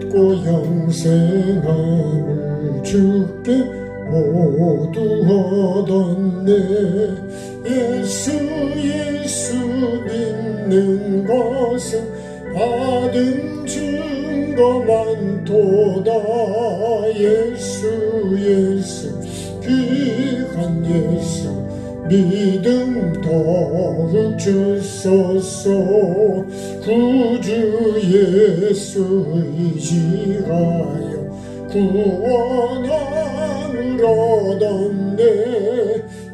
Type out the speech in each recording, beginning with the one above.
믿고 영생함을 주께 모두 얻었네. 예수 믿는 것은 받은 증거만 도다. 예수 귀한 예수 믿음 더욱 주소서. 구주 예수 의지하여 구원함을 얻었네.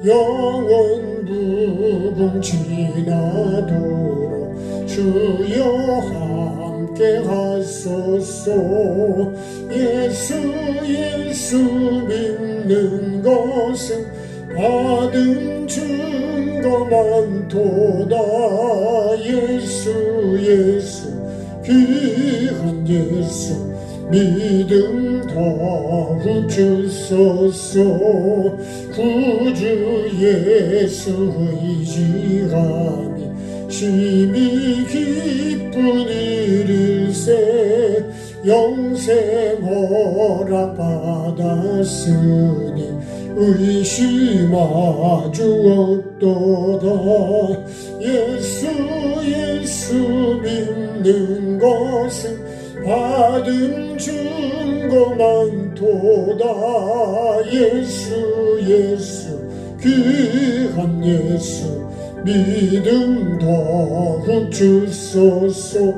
영원 부궁 지나도록 주여 함께 하소서. 예수 믿는 것은 받은 증거만 도다. 예수 귀한 예수 믿음 더욱 주소서. 구주 예수 의지하니 심히 기쁜 일일세. 영생 허락 받았으니 의심하주 없도다. 예수 믿는 것은 받은 증거만 도다. 예수 귀한 예수 믿음 더욱 주소서.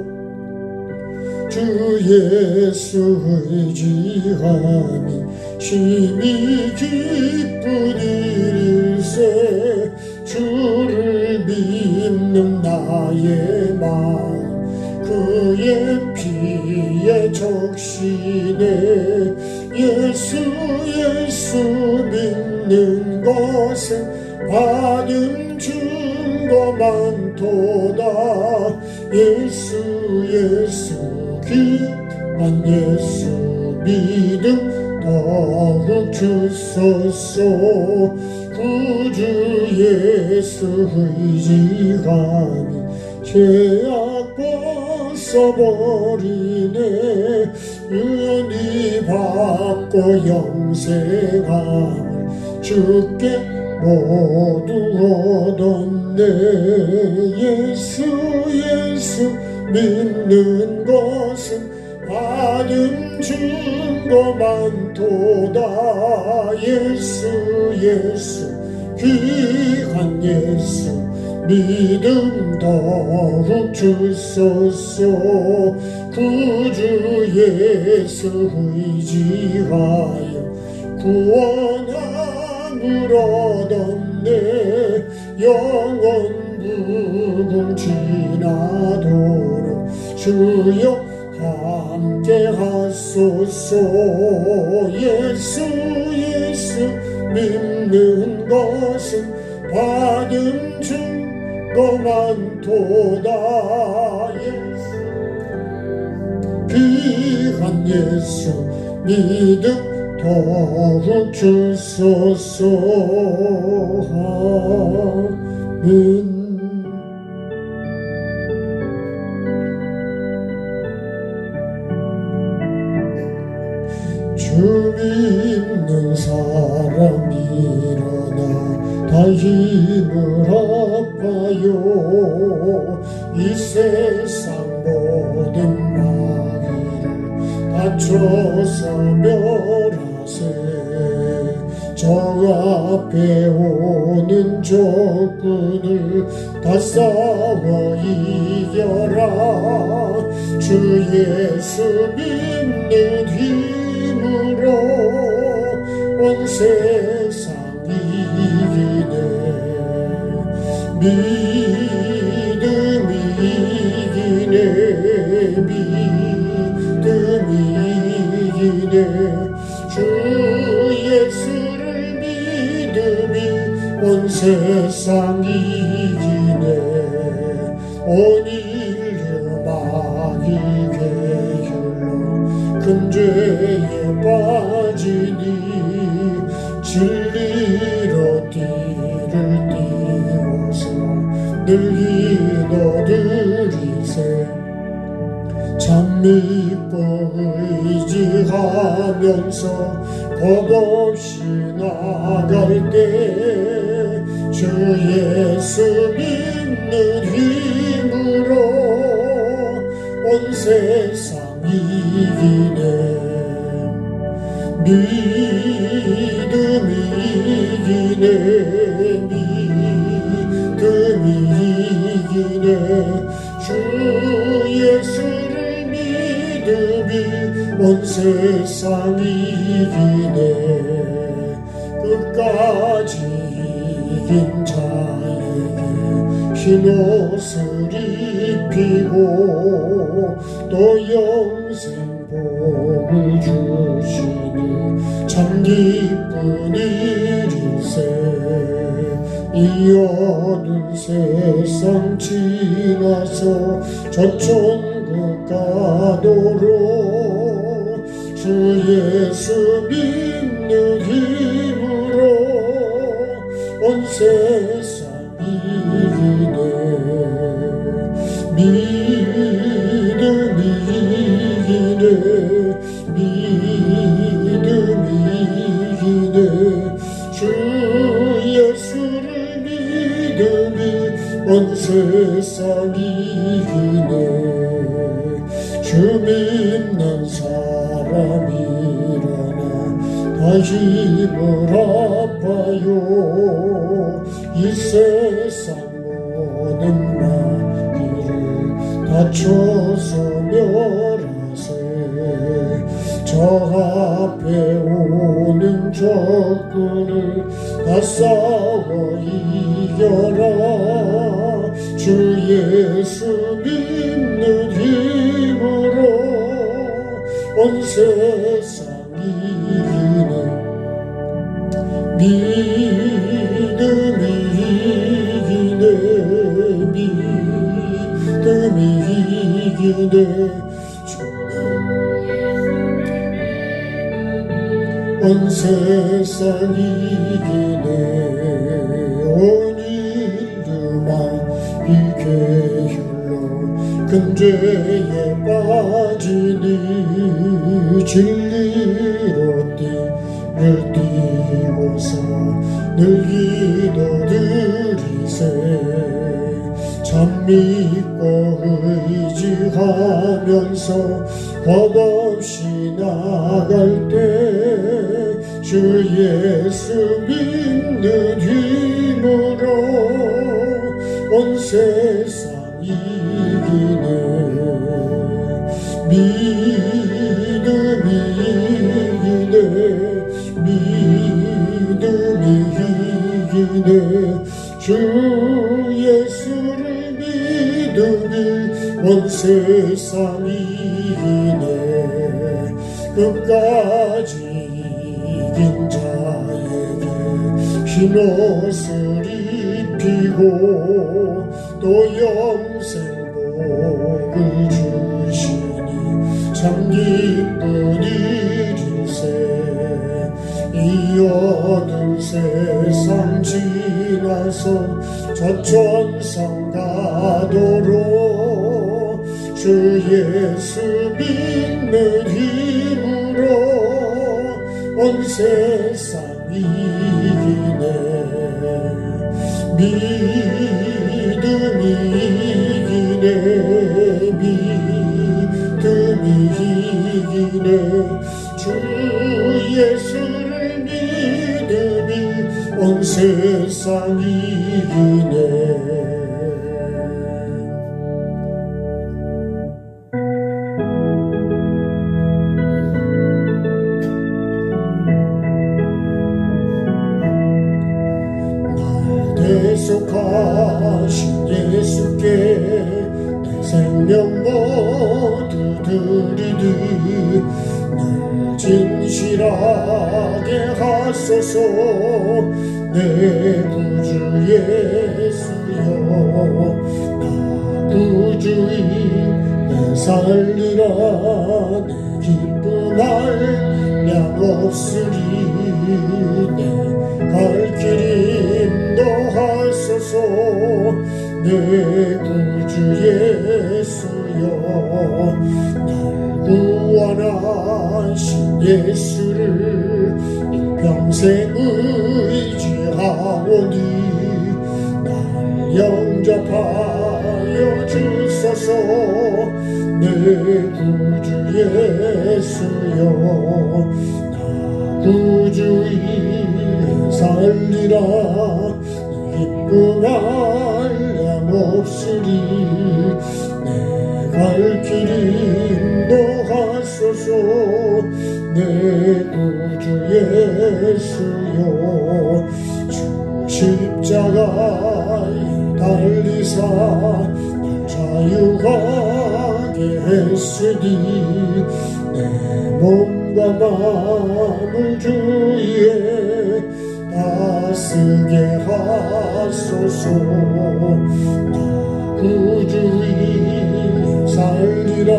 주 예수 의지하니 심히 기쁜 일일세. 주를 믿는 나의 마음 그의 피에 적시네. 예수 믿는 것은 받은 증거만 도다. 예수 귀한 예수 믿음 더욱 주소서. 구주 예수 의지하니 죄악 벗어버리네. 유언이 받고 영생함을 주께 모두 얻었네. 예수 믿는 것은 받은 증거만 도다. 예수 귀한 예수 믿음 더욱 주소서. 구주 예수 의지하여 구원함을 얻었네. 영원 부궁 지나도록 주여 함께 하소서. 예수 믿는 것은 받은 증거만 도다. 귀한 예수 믿음 더욱 주소서. 아멘. 주 믿는 사람 일어나 다 힘을 아파요. 이 세상 모든 마귀를 다쳐서 멸하세. 저 앞에 오는 적군을 다 싸워 이겨라. 주 예수 믿는 힘으로 온 세상 이기네. 믿음이 이기네. 믿음이 이기네. 주 예수를 믿음이 온 세상 이기네. 온 인류 마귀 계율로 큰 죄에 빠지니 진리로 띠를 띠고서 늘 기도드리세. 참 믿고 믿고 의지하면서 겁없이 나갈 때 주 예수 믿는 힘으로 온 세상 이기네. 믿음이 이기네. 믿음이 이기네. 주 예수를 믿음이 온 세상 이기네. 끝까지 이긴 자에게 흰 옷을 입히고 또 영생 복을 주시니 참 기쁜 일일세. 이 어두운 세상 지나서 저천국 가도록 주 예수 믿는 힘으로 온 세상 이기네. 믿음이 이기네. 믿음이 이기네. 주 예수를 믿음이 온 세상 이기네. 주 믿는 사람 일어나 다 힘을 아파요. 이 세상 모든 마귀를 다쳐서 멸하세. 저 앞에 오는 적군을 다 싸워 이겨라. 주 예수 믿는 힘으로 온 세상 이기네. 믿음이 이기네. 믿음이 이기네. 온 세상 이기네. 온 인류만 이게 흘러 근죄에 빠지니 진리로 띠를 띠고서 늘 기도드리세. 참 믿고 의지하면서 겁없이 나갈 때 주 예수 믿는 힘으로 온 세상 이기네. 믿음이 이기네. 믿음이 이기네. 주 예수를 믿음이 온 세상 이기네. 끝까지 이긴 자에게 흰 옷을 입히고 또 영생 복을 주시니 참 기쁜 일일세. 이 어두운 세상 지나서 저천상 가도록 주 예수 믿는 힘으로 온 세상 이기네. 믿음이 이기네. 믿음이 이기네. 주 예수를 믿음이 온 세상 이기네. 대속하신 예수께 내 생명 모두 드리니 늘 진실하게 하소서. 내 구주 예수여 나 구주의 내 살리라. 내 기쁨 한량 없으리. 내 갈 길 인도하소서. 내 구주 예수여 날 구원하신 예수를 일평생 의지하오니 날 영접하여 주소서. 내 구주 예수여 나 구주의 살리라. 기쁨 한량없으리. 내 갈 길 인도하소서. 내 구주 예수여 주 십자가에 달리사 날 자유하게 했으니 내 몸과 마음을 주위에 다스게 하소서. 나 구주의 살리라.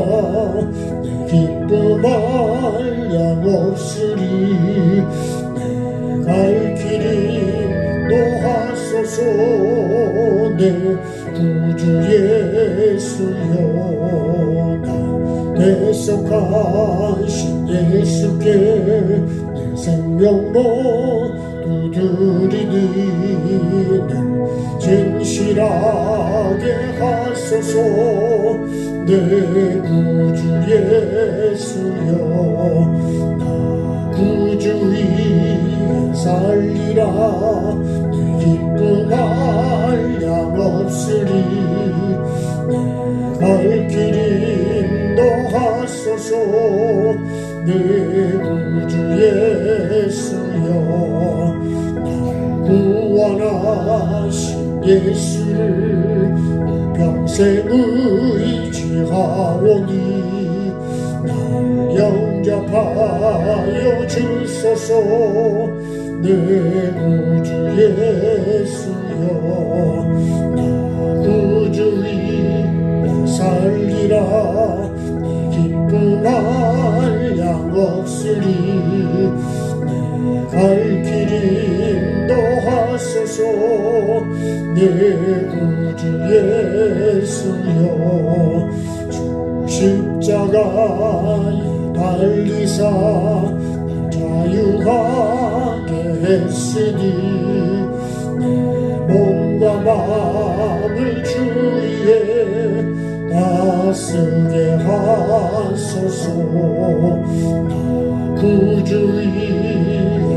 내 기쁨 한량없으리. 내 갈 길이 인도하소서. 내 구주 예수여 나 대속하신 예수께 내 생명 모두 드리니 늘 진실하게 하소서. 내 구주 예수여 나 구주의 살리라. 내 기쁨 한량없으리. 내 갈 길 인도하소서. 내 구주 예수여 날 구원하신 예수를 일평생 의지하오니 날 영접하여 주소서. 내 구주 예수여 나 구주의 살리라. 내 기쁨 한량없으리. 내 갈 길이 인도하소서. 내 구주 예수여 주 십자가에 달리사 날 자유하게 했으니 내 몸과 마음을 주위에 다스게 하소서. 나 구주의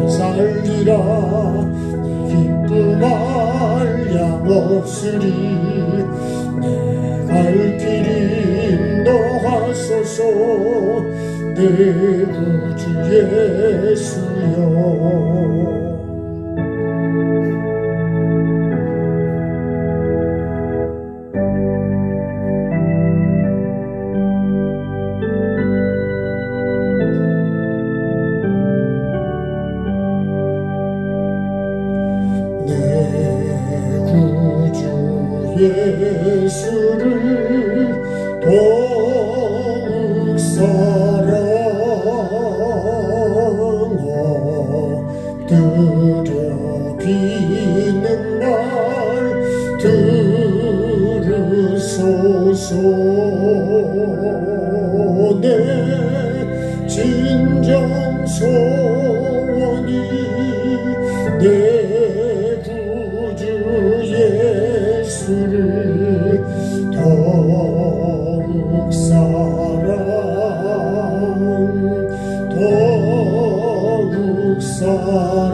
살리라. 내 기쁨 한량없으리. 내 갈 길이 인도하소서. 내 구주 예수여 예수를 더욱 사랑하여 드려 비는 말 들으소서. 내 진정 소원이 내 구주 예수를 더욱 사랑 더욱 사랑.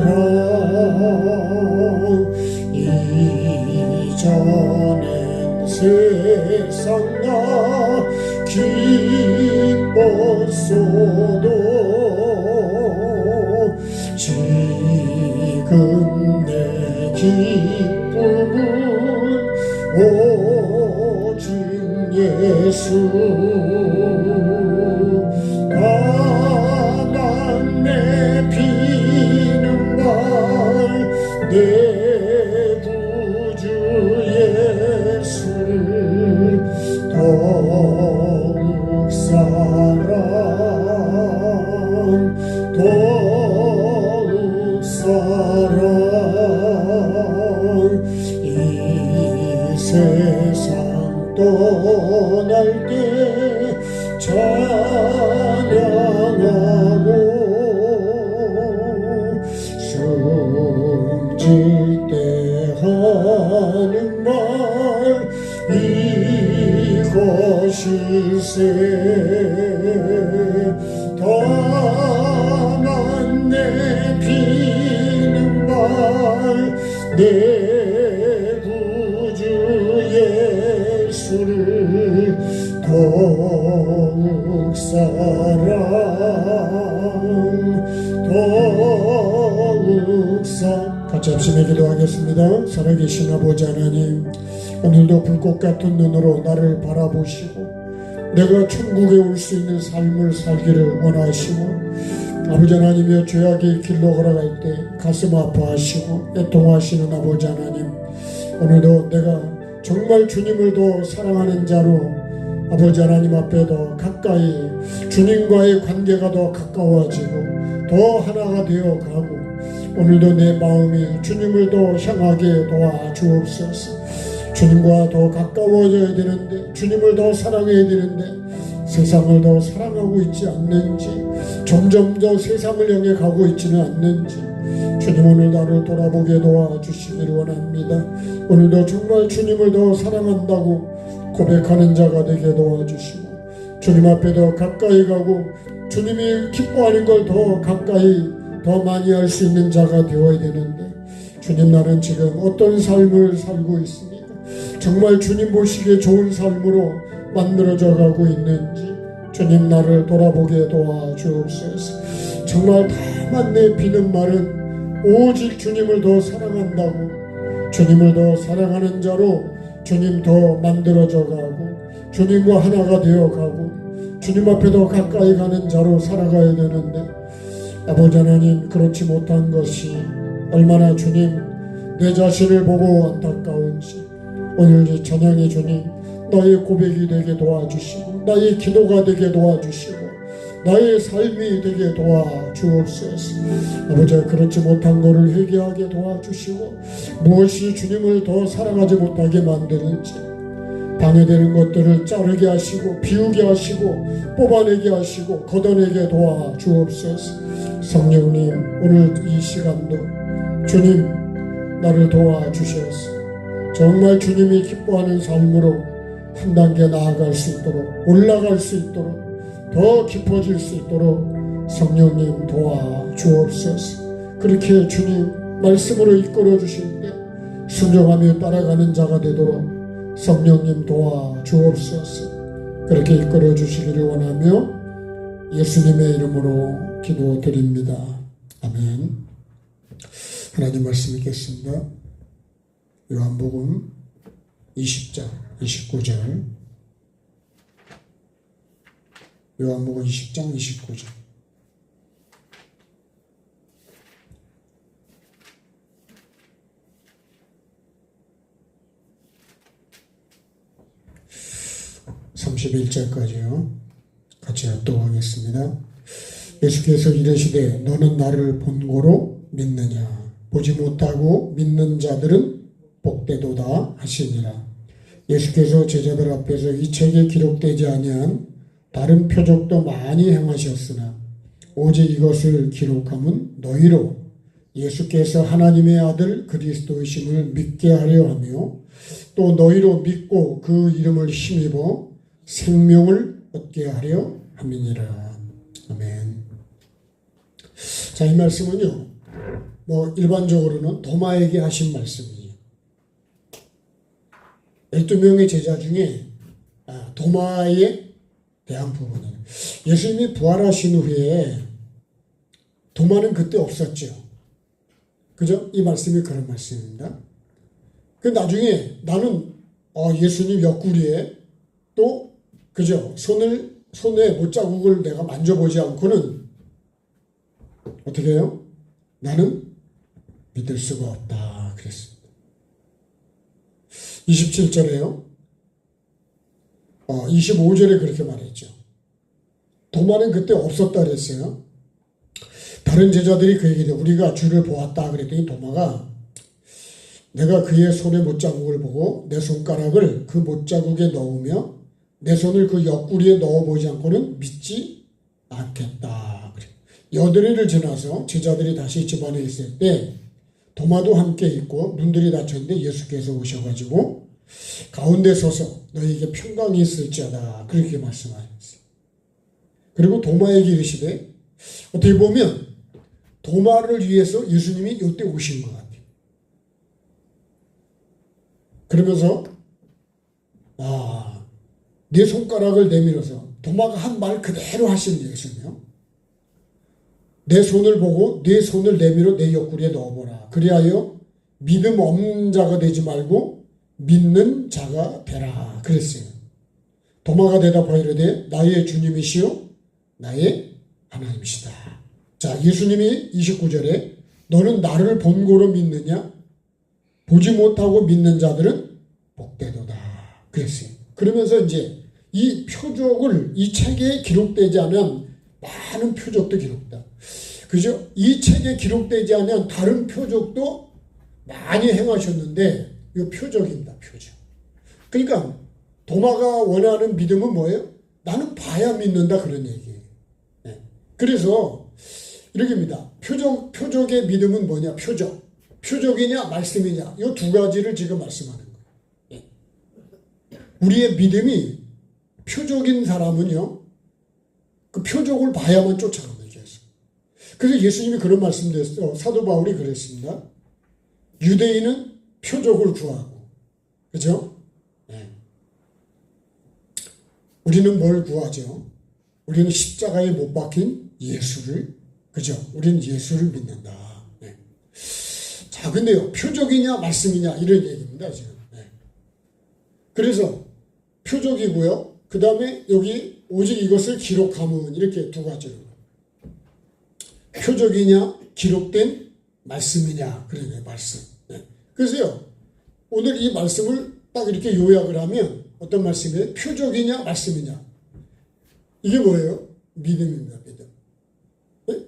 이전엔 세상 나 기뻤어도 지금 내 기쁨은 오직 예수. 나만 내피는 날 내 구주 예수를 더욱 사랑 더욱 사랑. 이 세상 떠날 때 찬양 있을 때 하는 말 이것일세 다만 내 비는 말 내 구주 예수를 더욱 같이 합심해 기도하겠습니다. 살아계신 아버지 하나님, 오늘도 불꽃 같은 눈으로 나를 바라보시고 내가 천국에 올 수 있는 삶을 살기를 원하시고, 아버지 하나님이여 죄악의 길로 걸어갈 때 가슴 아파하시고 애통하시는 아버지 하나님, 오늘도 내가 정말 주님을 더 사랑하는 자로 아버지 하나님 앞에 더 가까이 주님과의 관계가 더 가까워지고 더 하나가 되어 가고, 오늘도 내 마음이 주님을 더 향하게 도와주옵소서. 주님과 더 가까워져야 되는데, 주님을 더 사랑해야 되는데 세상을 더 사랑하고 있지 않는지, 점점 더 세상을 향해 가고 있지는 않는지 주님 오늘 나를 돌아보게 도와주시기를 원합니다. 오늘도 정말 주님을 더 사랑한다고 고백하는 자가 되게 도와주시고, 주님 앞에 더 가까이 가고 주님이 기뻐하는 걸 더 가까이 더 많이 할 수 있는 자가 되어야 되는데, 주님 나는 지금 어떤 삶을 살고 있습니까? 정말 주님 보시기에 좋은 삶으로 만들어져 가고 있는지 주님 나를 돌아보게 도와주옵소서. 정말 다만 내 비는 말은 오직 주님을 더 사랑한다고, 주님을 더 사랑하는 자로 주님 더 만들어져 가고 주님과 하나가 되어 가고 주님 앞에 더 가까이 가는 자로 살아가야 되는데, 아버지 하나님 그렇지 못한 것이 얼마나 주님 내 자신을 보고 안타까운지, 오늘 이 찬양의 주님 나의 고백이 되게 도와주시고 나의 기도가 되게 도와주시고 나의 삶이 되게 도와주옵소서. 아버지 그렇지 못한 것을 회개하게 도와주시고 무엇이 주님을 더 사랑하지 못하게 만드는지 방해되는 것들을 자르게 하시고 비우게 하시고 뽑아내게 하시고 걷어내게 도와주옵소서. 성령님 오늘 이 시간도 주님 나를 도와주셔서 정말 주님이 기뻐하는 삶으로 한 단계 나아갈 수 있도록, 올라갈 수 있도록, 더 깊어질 수 있도록 성령님 도와주옵소서. 그렇게 주님 말씀으로 이끌어 주실 때 순종하며 따라가는 자가 되도록 성령님 도와주옵소서. 그렇게 이끌어 주시기를 원하며 예수님의 이름으로 기도드립니다. 아멘. 하나님 말씀 읽겠습니다. 요한복음 20장 29절. 요한복음 20장 29절. (31절까지요) 같이 합독하겠습니다. 예수께서 이르시되 너는 나를 본고로 믿느냐? 보지 못하고 믿는 자들은 복되도다 하시니라. 예수께서 제자들 앞에서 이 책에 기록되지 아니한 다른 표적도 많이 행하셨으나 오직 이것을 기록함은 너희로 예수께서 하나님의 아들 그리스도이심을 믿게 하려 하며 또 너희로 믿고 그 이름을 힘입어 생명을 얻게 하려 함이니라. 아멘. 자, 이 말씀은요, 일반적으로는 도마에게 하신 말씀이에요. 12명의 제자 중에 도마에 대한 부분이에요. 예수님이 부활하신 후에 도마는 그때 없었죠. 그죠? 이 말씀이 그런 말씀입니다. 그 나중에 나는 예수님 옆구리에 또 그죠? 손에 못자국을 내가 만져보지 않고는 어떻게 해요? 나는 믿을 수가 없다 그랬습니다. 27절에요. 25절에 그렇게 말했죠. 도마는 그때 없었다 그랬어요. 다른 제자들이 그 얘기를 우리가 주를 보았다 그랬더니 도마가 내가 그의 손의 못자국을 보고 내 손가락을 그 못자국에 넣으며 내 손을 그 옆구리에 넣어보지 않고는 믿지 않겠다. 여드레를 지나서 제자들이 다시 집안에 있을 때 도마도 함께 있고 눈들이 닫혔는데 예수께서 오셔가지고 가운데 서서 너희에게 평강이 있을지어다 그렇게 말씀하셨어요. 그리고 도마에게 이르시되 어떻게 보면 도마를 위해서 예수님이 이때 오신 것 같아요. 그러면서 네 손가락을 내밀어서 도마가 한 말 그대로 하시는 예수님이요. 내 손을 보고 네 손을 내밀어 내 옆구리에 넣어보라. 그리하여 믿음 없는 자가 되지 말고 믿는 자가 되라. 그랬어요. 도마가 대답하여 이르되 나의 주님이시요 나의 하나님이시다. 자, 예수님이 29절에 너는 나를 본고로 믿느냐? 보지 못하고 믿는 자들은 복되도다. 그랬어요. 그러면서 이제 이 표적을 이 책에 기록되지 않은 많은 표적도 기록다. 그죠? 이 책에 기록되지 않은 다른 표적도 많이 행하셨는데 이 표적입니다. 표적. 그러니까 도마가 원하는 믿음은 뭐예요? 나는 봐야 믿는다 그런 얘기예요. 네. 그래서 이렇게입니다. 표적의 믿음은 뭐냐? 표적이냐 말씀이냐 이 두 가지를 지금 말씀하는 거예요. 네. 우리의 믿음이 표적인 사람은요. 그 표적을 봐야만 쫓아갑니다. 그래서 예수님이 그런 말씀도 했어요. 사도 바울이 그랬습니다. 유대인은 표적을 구하고 그죠? 네. 우리는 뭘 구하죠? 우리는 십자가에 못 박힌 예수를 그죠? 우리는 예수를 믿는다. 네. 자, 근데요. 표적이냐 말씀이냐 이런 얘기입니다. 지금. 네. 그래서 표적이고요. 그 다음에 여기 오직 이것을 기록함은 이렇게 두 가지로 표적이냐 기록된 말씀이냐 그러네 말씀. 네. 그래서요. 오늘 이 말씀을 딱 이렇게 요약을 하면 어떤 말씀이에요? 표적이냐 말씀이냐 이게 뭐예요? 믿음입니다. 믿음.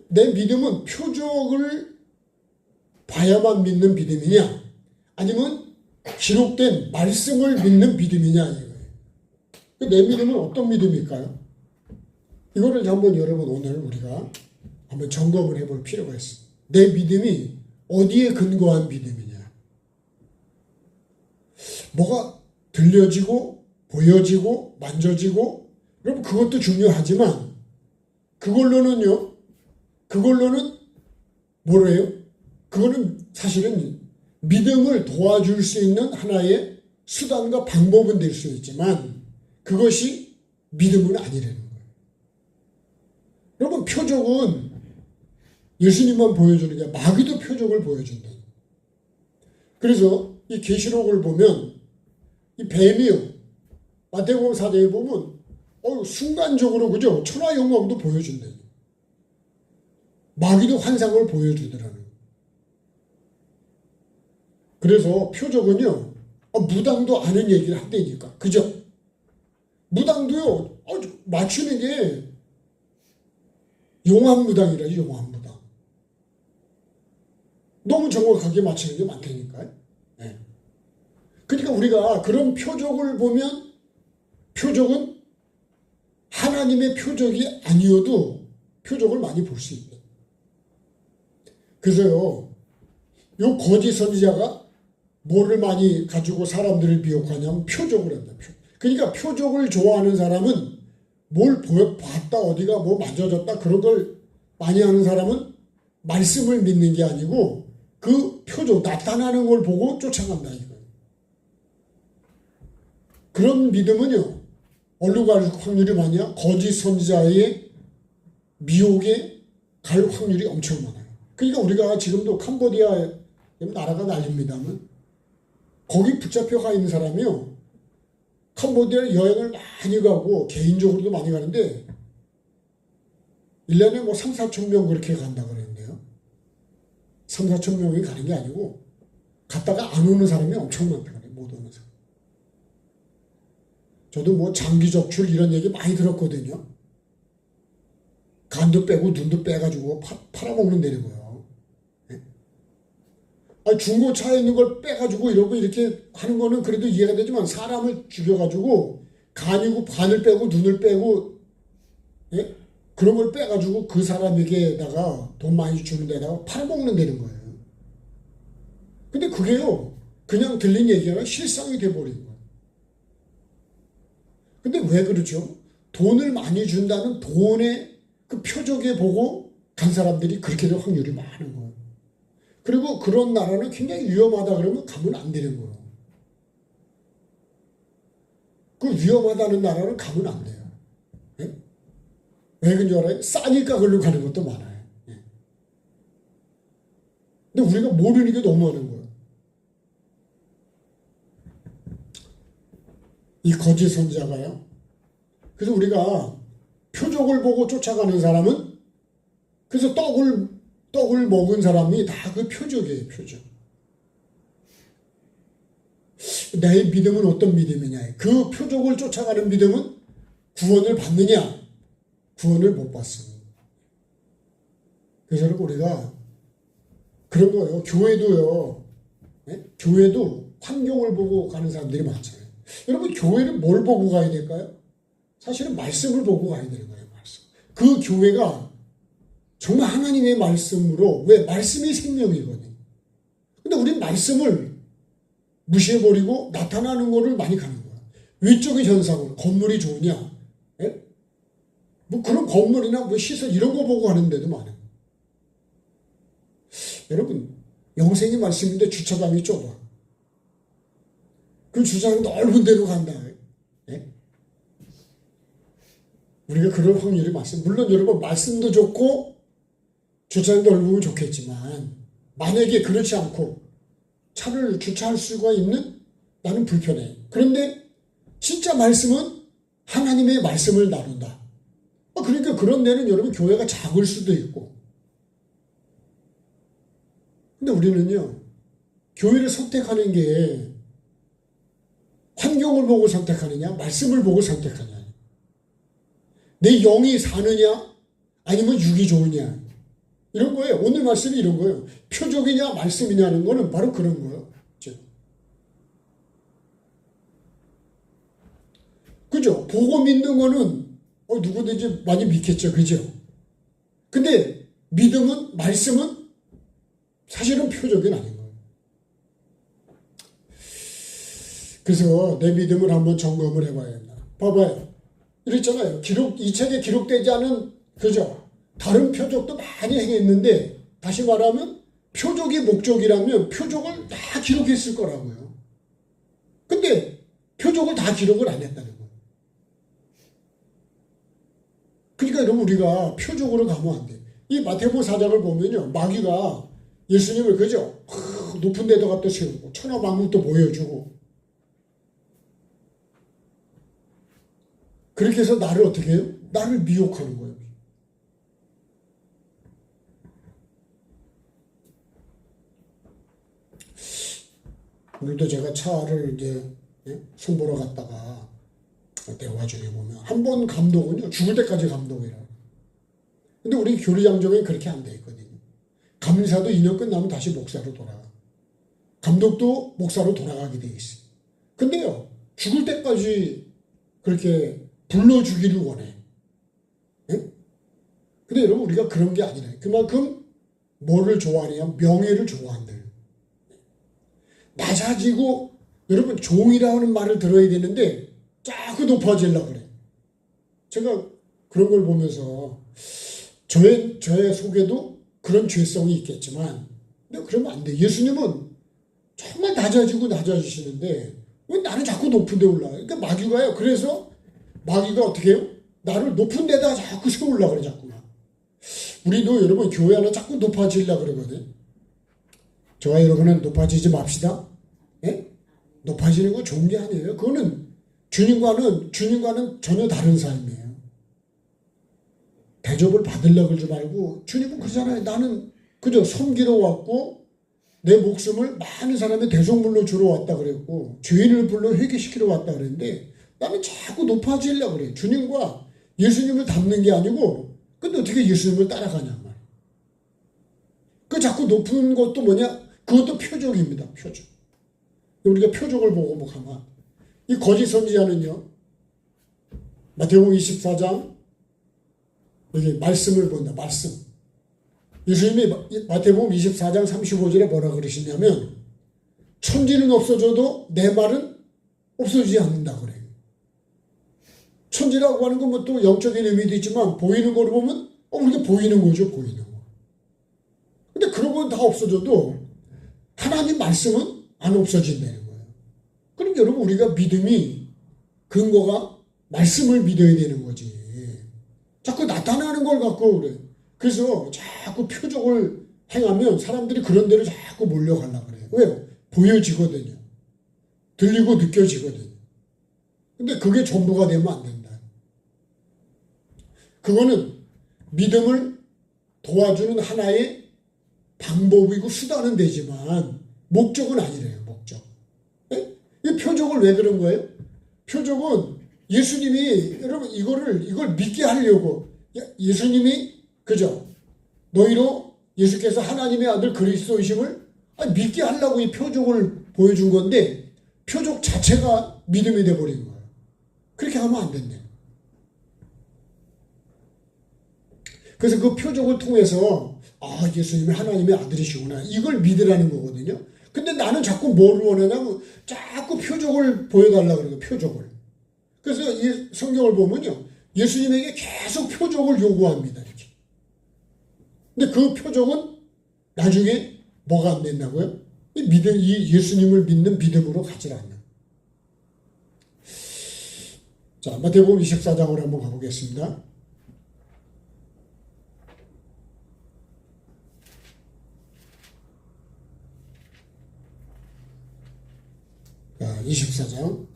내 믿음은 표적을 봐야만 믿는 믿음이냐 아니면 기록된 말씀을 믿는 믿음이냐 이거예요. 내 믿음은 어떤 믿음일까요? 이거를 한번 여러분 오늘 우리가 한번 점검을 해볼 필요가 있습니다. 내 믿음이 어디에 근거한 믿음이냐. 뭐가 들려지고 보여지고 만져지고 여러분 그것도 중요하지만 그걸로는 뭐래요? 그거는 사실은 믿음을 도와줄 수 있는 하나의 수단과 방법은 될 수 있지만 그것이 믿음은 아니라는 거예요. 여러분 표적은 예수님만 보여주는 게 마귀도 표적을 보여준다. 그래서 이 계시록을 보면 이 뱀이요. 마태복음 4장에 보면 순간적으로 그죠? 천하영광도 보여준다. 마귀도 환상을 보여주더라는 거예요. 그래서 표적은요. 무당도 아는 얘기를 한다니까. 그죠? 무당도요. 맞추는 게 용암무당이라죠. 용암무당. 너무 정확하게 맞추는 게 많다니까요. 네. 그러니까 우리가 그런 표적을 보면 표적은 하나님의 표적이 아니어도 표적을 많이 볼 수 있다. 그래서요. 요 거짓 선지자가 뭐를 많이 가지고 사람들을 미혹하냐면 표적을 한다. 그러니까 표적을 좋아하는 사람은 뭘 봤다 어디가 뭐 만져졌다 그런 걸 많이 하는 사람은 말씀을 믿는 게 아니고 그 표적 나타나는 걸 보고 쫓아간다 이거예요. 그런 믿음은요. 어디로 갈 확률이 많냐? 거짓 선지자의 미혹에 갈 확률이 엄청 많아요. 그러니까 우리가 지금도 캄보디아 나라가 난립니다만 거기 붙잡혀 가 있는 사람이요. 캄보디아 여행을 많이 가고 개인적으로도 많이 가는데 1년에 뭐 3, 4천 명 그렇게 간다 그러는데요. 3, 4천 명이 가는 게 아니고 갔다가 안 오는 사람이 엄청 많다 그래요. 못 오는 사람. 저도 뭐 장기 적출 이런 얘기 많이 들었거든요. 간도 빼고 눈도 빼가지고 팔아먹는 데라고요. 네? 중고차에 있는 걸 빼가지고 이러고 이렇게 하는 거는 그래도 이해가 되지만 사람을 죽여가지고 간이고 반을 빼고 눈을 빼고 예? 그런 걸 빼가지고 그 사람에게다가 돈 많이 주는 데다가 팔아먹는 데는 거예요. 근데 그게요, 그냥 들린 얘기가 아니라 실상이 돼버린 거예요. 근데 왜 그러죠? 돈을 많이 준다는 돈의 그 표적에 보고 간 사람들이 그렇게 될 확률이 많은 거예요. 그리고 그런 나라는 굉장히 위험하다 그러면 가면 안 되는 거예요. 그 위험하다는 나라는 가면 안 돼요. 예? 왜 그런 줄 알아요? 싸니까 그걸로 가는 것도 많아요. 예. 근데 우리가 모르는 게 너무 많은 거예요. 이 거짓 선자가요. 그래서 우리가 표적을 보고 쫓아가는 사람은, 그래서 떡을 먹은 사람이 다 그 표적이에요, 표적. 내 믿음은 어떤 믿음이냐. 그 표적을 쫓아가는 믿음은 구원을 받느냐? 구원을 못 받습니다. 그래서 우리가 그런 거예요. 교회도요. 네? 교회도 환경을 보고 가는 사람들이 많잖아요. 여러분, 교회는 뭘 보고 가야 될까요? 사실은 말씀을 보고 가야 되는 거예요. 말씀. 그 교회가 정말 하나님의 말씀으로, 왜 말씀이 생명이거든요. 근데 우린 말씀을 무시해버리고 나타나는 거를 많이 가는 거야. 외적인 현상으로 건물이 좋으냐, 예? 뭐 그런 건물이나 뭐 시설 이런 거 보고 가는 데도 많아요. 여러분, 영생의 말씀인데 주차장이 좁아. 그 주차장 넓은 데로 간다. 예? 우리가 그럴 확률이 많습니다. 물론 여러분, 말씀도 좋고 주차장 넓으면 좋겠지만 만약에 그렇지 않고 차를 주차할 수가 있는, 나는 불편해. 그런데 진짜 말씀은 하나님의 말씀을 나눈다. 그러니까 그런 데는 여러분 교회가 작을 수도 있고. 근데 우리는요, 교회를 선택하는 게 환경을 보고 선택하느냐, 말씀을 보고 선택하느냐. 내 영이 사느냐, 아니면 육이 좋으냐. 이런 거예요. 오늘 말씀이 이런 거예요. 표적이냐 말씀이냐는 거는 바로 그런 거예요. 그죠? 보고 믿는 거는 누구든지 많이 믿겠죠. 그죠? 근데 믿음은, 말씀은 사실은 표적이 아닌 거예요. 그래서 내 믿음을 한번 점검을 해봐야 된다. 봐봐요. 이랬잖아요. 이 책에 기록되지 않은, 그죠? 다른 표적도 많이 행했는데, 다시 말하면 표적이 목적이라면 표적을 다 기록했을 거라고요. 근데 표적을 다 기록을 안 했다는 거예요. 그러니까 여러분, 우리가 표적으로 가면 안 돼. 이 마태복음 4장을 보면요, 마귀가 예수님을, 그죠? 높은 데도 갖다 세우고 천하만국도 보여주고, 그렇게 해서 나를 어떻게 해요? 나를 미혹하는 거예요. 오늘도 제가 차를 이제 손보러 갔다가 대화 중에 보면 한 번 감독은요, 죽을 때까지 감독이라고. 근데 우리 교리장정에 그렇게 안 돼 있거든요. 감사도 2년 끝나면 다시 목사로 돌아가. 감독도 목사로 돌아가게 돼 있어요. 근데요, 죽을 때까지 그렇게 불러주기를 원해. 네? 근데 여러분, 우리가 그런 게 아니라 그만큼 뭐를 좋아하냐? 명예를 좋아한다. 낮아지고, 여러분, 종이라는 말을 들어야 되는데 자꾸 높아지려고 그래. 제가 그런 걸 보면서 저의 속에도 그런 죄성이 있겠지만, 근데 그러면 안 돼. 예수님은 정말 낮아지시는데 왜 나는 자꾸 높은 데 올라가? 그러니까 마귀가요. 그래서 마귀가 어떻게 해요? 나를 높은 데다 자꾸 세우려고 그래, 자꾸만. 우리도 여러분 교회 하나 자꾸 높아지려고 그러거든. 저와 여러분은 높아지지 맙시다. 예? 높아지는 건 좋은 게 아니에요. 그거는 주님과는 전혀 다른 삶이에요. 대접을 받으려고 그러지 말고, 주님은 그러잖아요. 나는 그저 섬기러 왔고 내 목숨을 많은 사람의 대속물로 주러 왔다 그랬고, 죄인을 불러 회개시키러 왔다 그랬는데, 나는 자꾸 높아지려고 그래. 주님과 예수님을 닮는 게 아니고, 근데 어떻게 예수님을 따라가냐 말이야. 그 자꾸 높은 것도 뭐냐? 그것도 표적입니다. 표적. 우리가 표적을 보고 뭐 가만. 이 거짓 선지자는요, 마태복음 24장 여기 말씀을 본다. 말씀. 예수님이 마태복음 24장 35절에 뭐라 그러시냐면, 천지는 없어져도 내 말은 없어지지 않는다 그래요. 천지라고 하는 건 뭐 또 영적인 의미도 있지만 보이는 거로 보면 우리가 보이는 거죠. 보이는 거. 근데 그런 건 다 없어져도 하나님 말씀은 안 없어진다는 거예요. 그럼 여러분 우리가 믿음이 근거가 말씀을 믿어야 되는 거지. 자꾸 나타나는 걸 갖고 그래. 그래서 자꾸 표적을 행하면 사람들이 그런 데로 자꾸 몰려가려고 그래요. 왜요? 보여지거든요. 들리고 느껴지거든요. 근데 그게 전부가 되면 안 된다. 그거는 믿음을 도와주는 하나의 방법이고 수단은 되지만 목적은 아니래요. 목적. 네? 이 표적을 왜 그런 거예요? 표적은 예수님이 여러분 이걸 믿게 하려고 예수님이 그죠? 너희로 예수께서 하나님의 아들 그리스도이심을 믿게 하려고 이 표적을 보여준 건데 표적 자체가 믿음이 돼버린 거예요. 그렇게 하면 안 된대. 그래서 그 표적을 통해서 예수님이 하나님의 아들이시구나 이걸 믿으라는 거거든요. 근데 나는 자꾸 뭘 원하냐면 자꾸 표적을 보여달라고 그래요. 표적을. 그래서 이 성경을 보면요. 예수님에게 계속 표적을 요구합니다. 이렇게. 근데 그 표적은 나중에 뭐가 안 된다고요? 이 예수님을 믿는 믿음으로 가지 않는. 자, 마태복음 24장으로 한번 가보겠습니다. 자, 24장.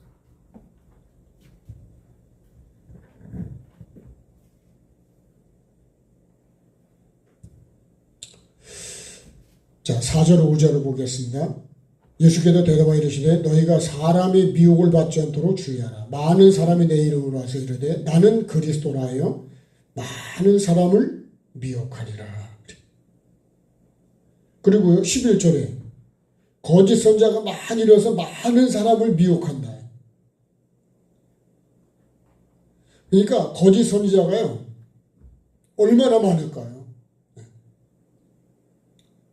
자, 4절 5절을 보겠습니다. 예수께서 대답하여 이르시되 너희가 사람의 미혹을 받지 않도록 주의하라. 많은 사람이 내 이름으로 와서 이르되 나는 그리스도라 하여 많은 사람을 미혹하리라. 그리고요 11절에 거짓 선자가 많이 일어서 많은 사람을 미혹한다. 그러니까 거짓 선지자가요 얼마나 많을까요?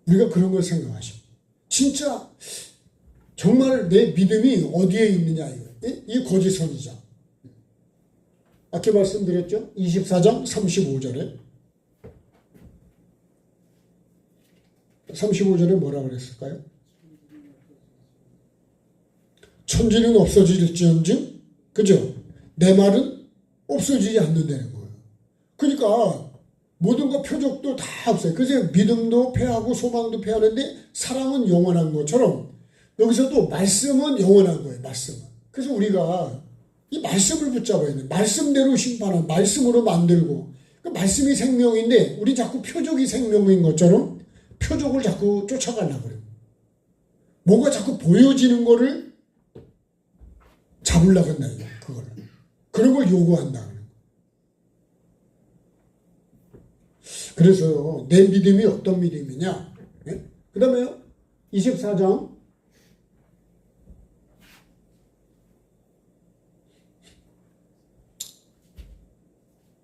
우리가 그런 걸 생각하시고 진짜 정말 내 믿음이 어디에 있느냐 이거. 이 거짓 선지자. 아까 말씀드렸죠? 24장 35절에 35절에 뭐라 그랬을까요? 천지는 없어질지언정 그죠? 내 말은 없어지지 않는다는 거예요. 그러니까 모든 것 표적도 다 없어요. 그래서 믿음도 패하고 소망도 패하는데 사랑은 영원한 것처럼 여기서도 말씀은 영원한 거예요. 말씀은. 그래서 우리가 이 말씀을 붙잡아야 돼요. 말씀대로 심판하는 말씀으로 만들고 그 말씀이 생명인데 우리 자꾸 표적이 생명인 것처럼 표적을 자꾸 쫓아가려고 그래요. 뭔가 자꾸 보여지는 거를 잡으려고 한다. 그거를. 그런 걸 요구한다. 그래서 내 믿음이 어떤 믿음이냐. 네? 그 다음에 24장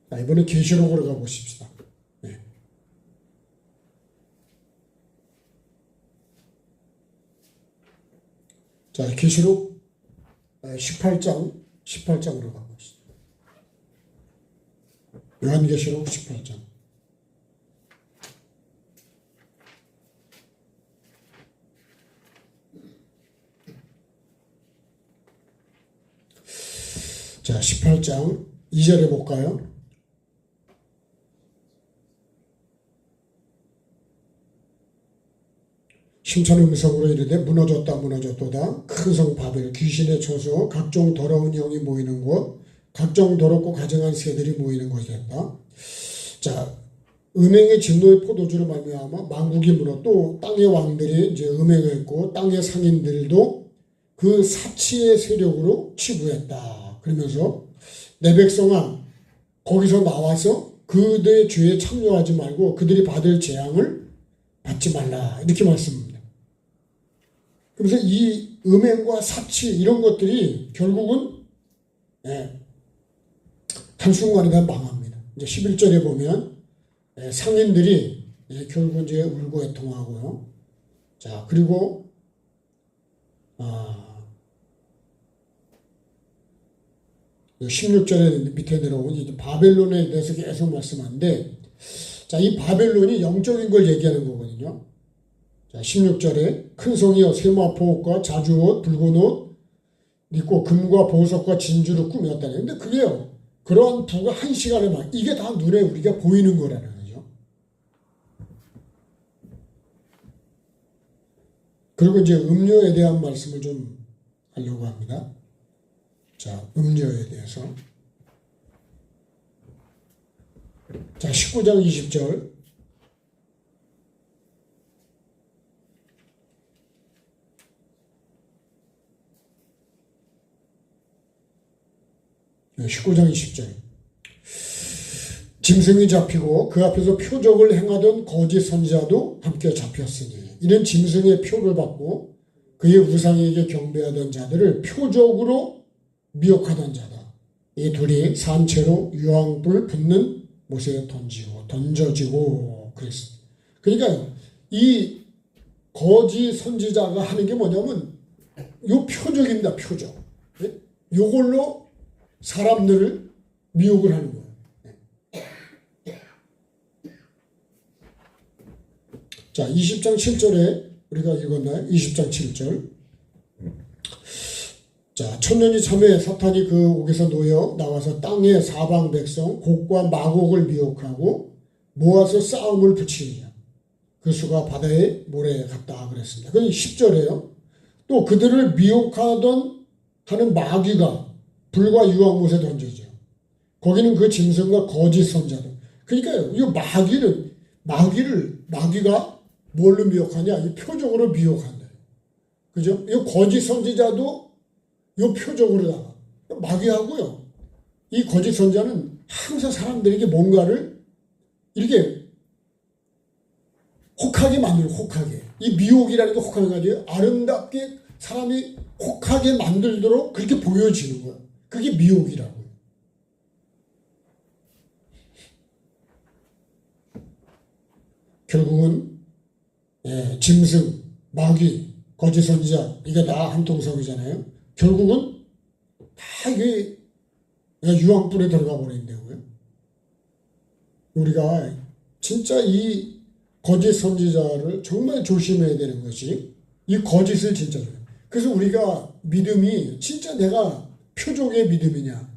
자, 이번에 계시록으로 가보십시다. 네. 자, 계시록 18장으로 가보시죠. 요한계시록 18장. 자, 18장 2절에 볼까요? 심천의 음성으로 이르되 무너졌도다. 큰 성 바벨 귀신의 처소 각종 더러운 영이 모이는 곳 각종 더럽고 가증한 새들이 모이는 곳이었다. 자, 음행의 진노의 포도주로 말미암아 만국이 물어 또 땅의 왕들이 이제 음행했고 땅의 상인들도 그 사치의 세력으로 치부했다. 그러면서 내 백성아 거기서 나와서 그들의 죄에 참여하지 말고 그들이 받을 재앙을 받지 말라 이렇게 말씀합니다. 그래서 이 음행과 사치 이런 것들이 결국은 한순간에 망합니다. 이제 11절에 보면 상인들이 결국 이제 울고 애통하고요. 자, 그리고 아, 16절에 밑에 내려오면 이제 바벨론에 대해서 계속 말씀하는데, 자, 이 바벨론이 영적인 걸 얘기하는 거거든요. 자, 16절에 큰 성이여 세마포옷과 자주옷, 붉은옷 입고 금과 보석과 진주로 꾸몄다네. 근데 그게요, 그러한 부가 한 시간에 막 이게 다 눈에 우리가 보이는 거라는 거죠. 그리고 이제 음료에 대한 말씀을 좀 하려고 합니다. 자, 음료에 대해서. 자, 19장 20절. 네, 19장 20절. 짐승이 잡히고 그 앞에서 표적을 행하던 거짓 선지자도 함께 잡혔으니 이는 짐승의 표를 받고 그의 우상에게 경배하던 자들을 표적으로 미혹하던 자다. 이 둘이 산채로 유황불 붙는 못에 던져지고 그랬습니다. 그러니까 이 거짓 선지자가 하는 게 뭐냐면 요 표적입니다. 표적. 요걸로 사람들을 미혹을 하는 거예요. 자, 20장 7절에 우리가 읽었나요? 20장 7절. 자, 천년이 참에 사탄이 그 옥에서 놓여 나와서 땅의 사방 백성 곡과 마곡을 미혹하고 모아서 싸움을 붙이느냐. 그 수가 바다의 모래에 갔다 그랬습니다. 그 10절에요. 또 그들을 미혹하던 하는 마귀가 불과 유황못에 던져져. 거기는 그 짐승과 거짓 선자들. 그러니까요, 이 마귀가 뭘로 미혹하냐? 이 표적으로 미혹한다. 그죠? 이 거짓 선지자도 이 표적으로다가 마귀하고요. 이 거짓 선자는 항상 사람들에게 뭔가를 이렇게 혹하게 만들고, 혹하게. 이 미혹이라는 게 혹하는 게 아니에요. 아름답게 사람이 혹하게 만들도록 그렇게 보여지는 거예요. 그게 미혹이라고요. 결국은 짐승, 마귀, 거짓 선지자 이게 다 한통속이잖아요. 결국은 다 이게 유황불에 들어가 버린다고요. 우리가 진짜 이 거짓 선지자를 정말 조심해야 되는 것이 이 거짓을 진짜 줘요. 그래서 우리가 믿음이 진짜 내가 표적의 믿음이냐.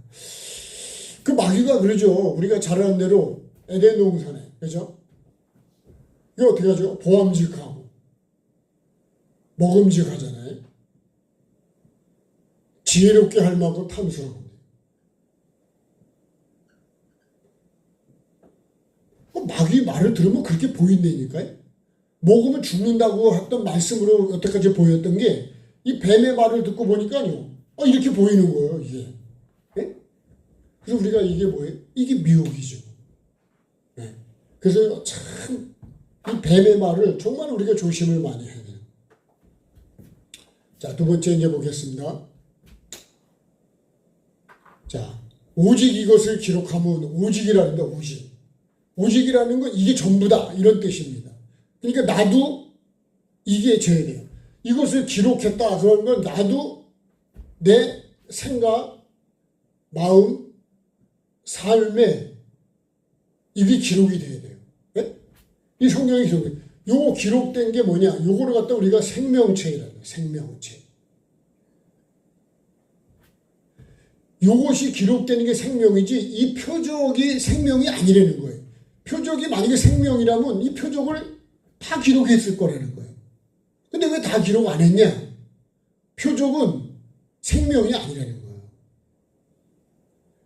그 마귀가 그러죠. 우리가 잘 아는 대로 에덴 동산에, 그죠? 이거 어떻게 하죠? 보암직하고 먹음직하잖아요. 지혜롭게 할 만큼 탐스러운 거예요. 마귀 말을 들으면 그렇게 보인다니까요. 먹으면 죽는다고 했던 말씀으로 여태까지 보였던 게 이 뱀의 말을 듣고 보니까요. 이렇게 보이는 거예요, 이게. 네? 그래서 우리가 이게 뭐예요? 이게 미혹이죠. 네. 그래서 참 이 뱀의 말을 정말 우리가 조심을 많이 해야 돼요. 자, 두 번째 이제 보겠습니다. 자, 오직 이것을 기록하면 오직이라는 거, 오직. 오직이라는 건 이게 전부다 이런 뜻입니다. 그러니까 나도 이게 져야 돼요. 이것을 기록했다 그런 건 나도 내 생각, 마음, 삶에 이게 기록이 돼야 돼요. 네? 이 성경이 기록이. 요거 기록된 게 뭐냐? 요거를 갖다 우리가 생명체라는 거예요. 생명체. 요것이 기록되는 게 생명이지 이 표적이 생명이 아니라는 거예요. 표적이 만약에 생명이라면 이 표적을 다 기록했을 거라는 거예요. 근데 왜 다 기록 안 했냐? 표적은 생명이 아니라는 거예요.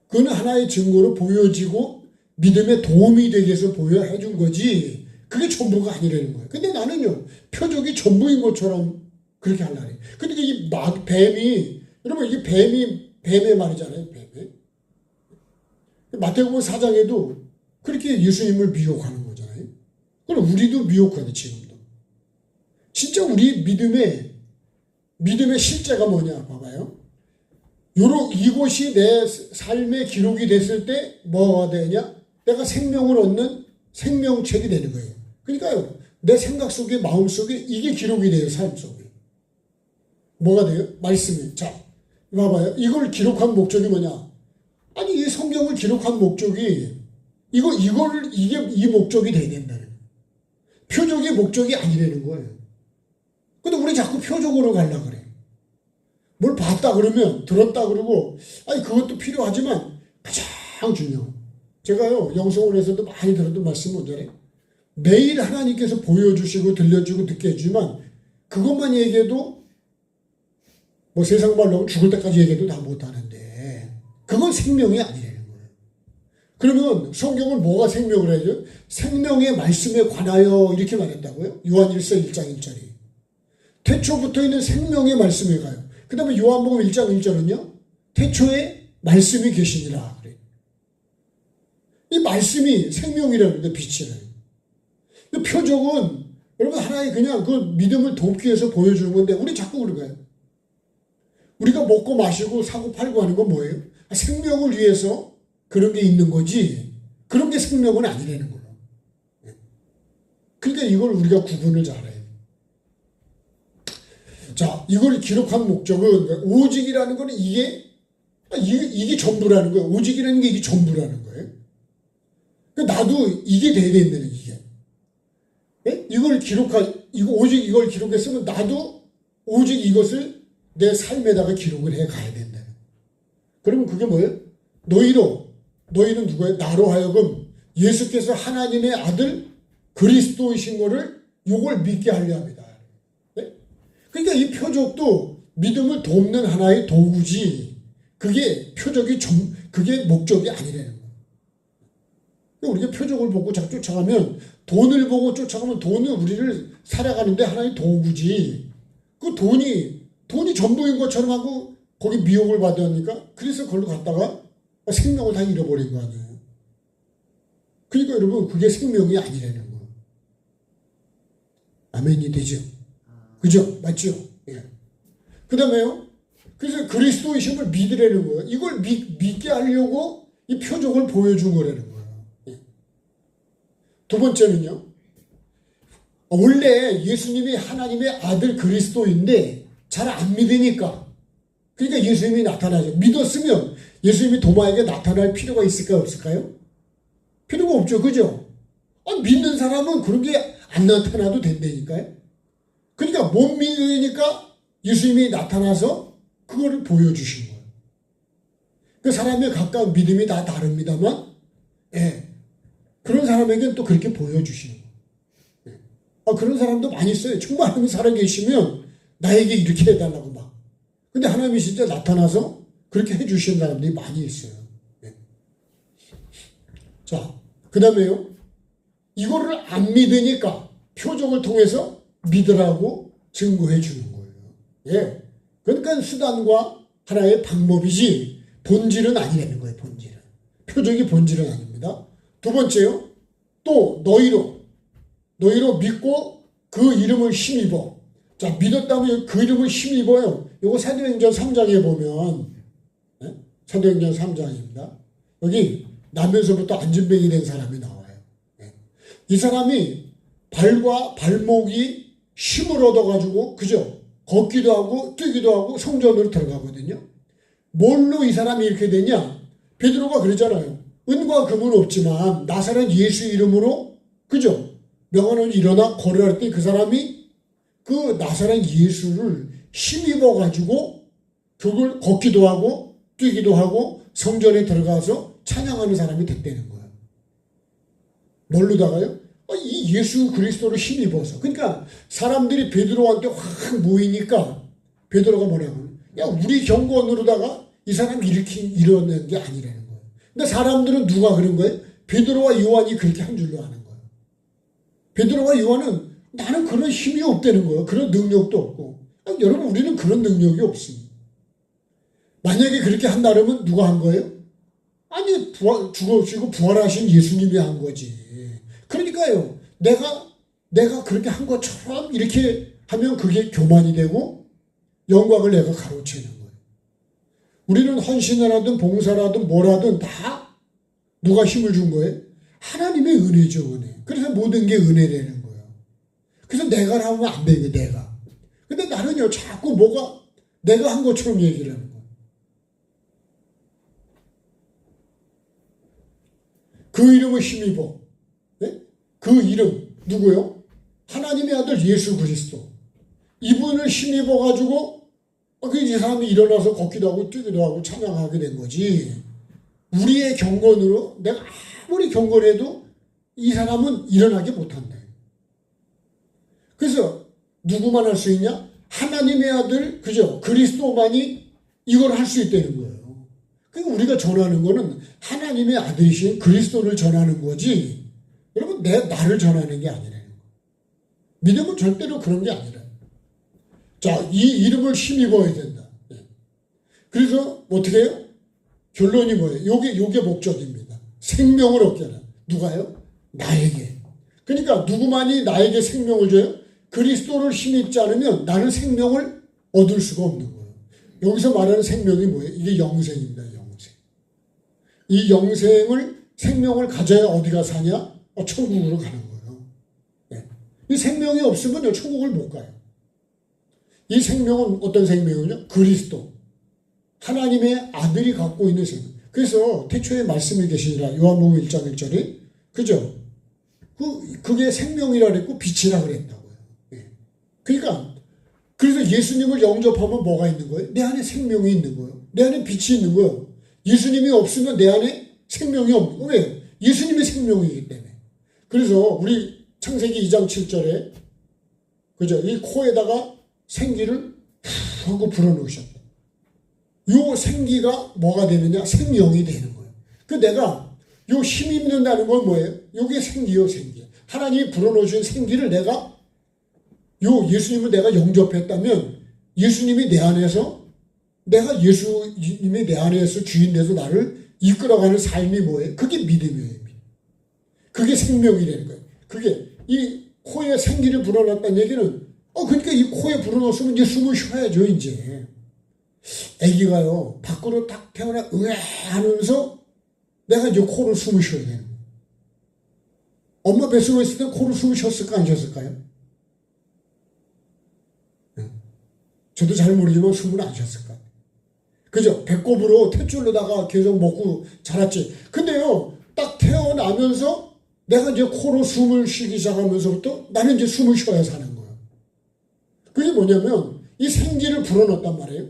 그건 하나의 증거로 보여지고 믿음에 도움이 되게 해서 보여해 준 거지 그게 전부가 아니라는 거예요. 근데 나는요, 표적이 전부인 것처럼 그렇게 하려고 해요. 근데 이 뱀이, 여러분 이게 뱀의 말이잖아요, 뱀의. 마태복음 4장에도 그렇게 예수님을 미혹하는 거잖아요. 그럼 우리도 미혹하네, 지금도. 진짜 우리 믿음의 실제가 뭐냐, 봐봐요. 이곳이 내 삶의 기록이 됐을 때 뭐가 되냐? 내가 생명을 얻는 생명책이 되는 거예요. 그러니까요, 내 생각 속에, 마음 속에 이게 기록이 돼요, 삶 속에. 뭐가 돼요? 말씀이. 자, 봐봐요. 이걸 기록한 목적이 뭐냐? 아니, 이 성경을 기록한 목적이 이게 이 목적이 돼야 된다는 거예요. 표적의 목적이 아니라는 거예요. 근데 우리 자꾸 표적으로 가려고 그래. 뭘 봤다 그러면, 들었다 그러고, 아니, 그것도 필요하지만 가장 중요한. 제가요, 영성원에서도 많이 들었던 말씀 뭔지 매일 하나님께서 보여주시고 들려주고 듣게 해주지만 그것만 얘기해도 뭐 세상 말로 죽을 때까지 얘기해도 다 못하는데 그건 생명이 아니라는 거예요. 그러면 성경은 뭐가 생명을 해야죠? 생명의 말씀에 관하여 이렇게 말했다고요? 요한일서 1장 1절이. 태초 붙어 있는 생명의 말씀에 가요. 그 다음에 요한복음 1장 1절은요. 태초에 말씀이 계시니라. 그래요. 이 말씀이 생명이라는 게 빛이래요. 표적은 여러분 하나의 그냥 그 믿음을 돕기 위해서 보여주는 건데 우리 자꾸 그런 거예요. 우리가 먹고 마시고 사고 팔고 하는 건 뭐예요? 생명을 위해서 그런 게 있는 거지 그런 게 생명은 아니라는 거예요. 그러니까 이걸 우리가 구분을 잘해야 돼요. 자, 이걸 기록한 목적은 오직이라는 거는 이게 전부라는 거예요. 오직이라는 게 이게 전부라는 거예요. 나도 이게 돼야 된다는 이게. 예? 오직 이걸 기록했으면 나도 오직 이것을 내 삶에다가 기록을 해 가야 된다. 그러면 그게 뭐예요? 너희는 누구예요? 나로 하여금 예수께서 하나님의 아들 그리스도이신 거를 요걸 믿게 하려 합니다. 네? 그러니까 이 표적도 믿음을 돕는 하나의 도구지 그게 그게 목적이 아니라는 거예요. 우리가 표적을 보고 자꾸 쫓아가면 돈을 보고 쫓아가면 돈은 우리를 살아가는데 하나의 도구지. 그 돈이 전부인 것처럼 하고 거기 미혹을 받으니까 그래서 그걸로 갔다가 생명을 다 잃어버린 거 아니에요. 그러니까 여러분 그게 생명이 아니라는 거예요. 아멘이 되죠? 그죠? 맞죠? 예. 그 다음에요. 그래서 그리스도이심을 믿으라는 거예요. 이걸 믿게 하려고 이 표적을 보여준 거라는 거예요. 두 번째는요. 원래 예수님이 하나님의 아들 그리스도인데 잘 안 믿으니까 그러니까 예수님이 나타나죠. 믿었으면 예수님이 도마에게 나타날 필요가 있을까요? 없을까요? 필요가 없죠. 그죠? 믿는 사람은 그런 게 안 나타나도 된다니까요. 그러니까 못 믿으니까 예수님이 나타나서 그거를 보여주신 거예요. 그 사람의 가까운 믿음이 다 다릅니다만 예. 그런 사람에게는 또 그렇게 보여주시는 거예요. 그런 사람도 많이 있어요. 정말 하나님 살아계시면 나에게 이렇게 해달라고 막. 근데 하나님이 진짜 나타나서 그렇게 해주시는 사람들이 많이 있어요. 네. 자, 그 다음에요. 이거를 안 믿으니까 표적을 통해서 믿으라고 증거해 주는 거예요. 예. 그러니까 수단과 하나의 방법이지 본질은 아니라는 거예요. 본질은. 표적이 본질은 아닙니다. 두 번째요. 또 너희로 믿고 그 이름을 힘입어. 자, 믿었다면 그 이름을 힘입어요. 이거 사도행전 3장에 보면 네? 사도행전 3장입니다. 여기 나면서부터 안진뱅이 된 사람이 나와요. 네. 이 사람이 발과 발목이 힘을 얻어가지고 그죠? 걷기도 하고 뛰기도 하고 성전으로 들어가거든요. 뭘로 이 사람이 이렇게 되냐? 베드로가 그랬잖아요. 은과 금은 없지만 나사렛 예수 이름으로 그죠? 명하는 일어나 걸으라 때 그 사람이 그 나사렛 예수를 힘입어 가지고 그걸 걷기도 하고 뛰기도 하고 성전에 들어가서 찬양하는 사람이 됐다는 거예요. 뭘로다가요? 이 예수 그리스도를 힘입어서. 그러니까 사람들이 베드로한테 확 모이니까 베드로가 뭐냐면 야 우리 경건으로다가 이 사람 이렇게 이뤄낸 게 아니라는 거예요. 근데 사람들은 누가 그런 거예요? 베드로와 요한이 그렇게 한 줄로 아는 거예요. 베드로와 요한은 나는 그런 힘이 없다는 거예요. 그런 능력도 없고. 여러분 우리는 그런 능력이 없습니다. 만약에 그렇게 한다면 누가 한 거예요? 아니 죽으시고 부활하신 예수님이 한 거지. 그러니까요. 내가 그렇게 한 것처럼 이렇게 하면 그게 교만이 되고 영광을 내가 가로채는 거예요. 우리는 헌신을 하든 봉사라든 뭐라든 다 누가 힘을 준 거예요? 하나님의 은혜죠, 은혜. 그래서 모든 게 은혜라는 거예요. 그래서 내가 하면 안 되는 거예요, 내가. 근데 나는요, 자꾸 뭐가 내가 한 것처럼 얘기를 하는 거예요. 그 이름을 힘입어. 네? 그 이름 누구요? 하나님의 아들 예수 그리스도. 이분을 힘입어가지고 이 사람이 일어나서 걷기도 하고 뛰기도 하고 찬양하게 된 거지. 우리의 경건으로 내가 아무리 경건해도 이 사람은 일어나게 못한다. 그래서 누구만 할 수 있냐? 하나님의 아들, 그죠? 그리스도만이 이걸 할 수 있다는 거예요. 그러니까 우리가 전하는 거는 하나님의 아들이신 그리스도를 전하는 거지. 여러분, 나를 전하는 게 아니라는 거예요. 믿음은 절대로 그런 게 아니라요. 자, 이 이름을 힘입어야 된다. 그래서 어떻게 해요? 결론이 뭐예요? 요게 목적입니다. 생명을 얻게 하라. 누가요? 나에게. 그러니까 누구만이 나에게 생명을 줘요? 그리스도를 힘입지 않으면 나는 생명을 얻을 수가 없는 거예요. 여기서 말하는 생명이 뭐예요? 이게 영생입니다. 영생. 이 생명을 가져야 어디가 사냐? 천국으로 가는 거예요. 네. 이 생명이 없으면 천국을 못 가요. 이 생명은 어떤 생명이냐? 그리스도. 하나님의 아들이 갖고 있는 생명. 그래서 태초에 말씀이 계시니라 요한복음 1장 1절에 그죠? 그게 생명이라 그랬고 빛이라 그랬다고요. 예. 그러니까 그래서 예수님을 영접하면 뭐가 있는 거예요? 내 안에 생명이 있는 거예요. 내 안에 빛이 있는 거예요. 예수님이 없으면 내 안에 생명이 없는 거예요. 왜? 예수님이 생명이기 때문에. 그래서 우리 창세기 2장 7절에 그죠? 이 코에다가 생기를 후 하고 불어넣으셨다. 요 생기가 뭐가 되느냐? 생명이 되는 거예요. 그 내가 요 힘 입는다는 건 뭐예요? 요게 생기요, 생기. 하나님이 불어넣으신 생기를 내가 예수님을 내가 영접했다면 예수님이 내 안에서 내가 예수님이 내 안에서 주인 돼서 나를 이끌어가는 삶이 뭐예요? 그게 믿음이에요. 그게 생명이 되는 거예요. 그게 이 코에 생기를 불어넣었다는 얘기는 그러니까 이 코에 불어넣었으면 이제 숨을 쉬어야죠, 이제. 아기가요, 밖으로 딱 태어나, 하면서 내가 이제 코로 숨을 쉬어야 되는 거예요. 엄마 뱃속에 있을 때 코로 숨을 쉬었을까, 안 쉬었을까요? 저도 잘 모르지만 숨을 안 쉬었을 것 같아요. 그죠? 배꼽으로 탯줄로다가 계속 먹고 자랐지. 근데요, 딱 태어나면서 내가 이제 코로 숨을 쉬기 시작하면서부터 나는 이제 숨을 쉬어야 사는 거예요. 그게 뭐냐면, 이 생기를 불어넣었단 말이에요.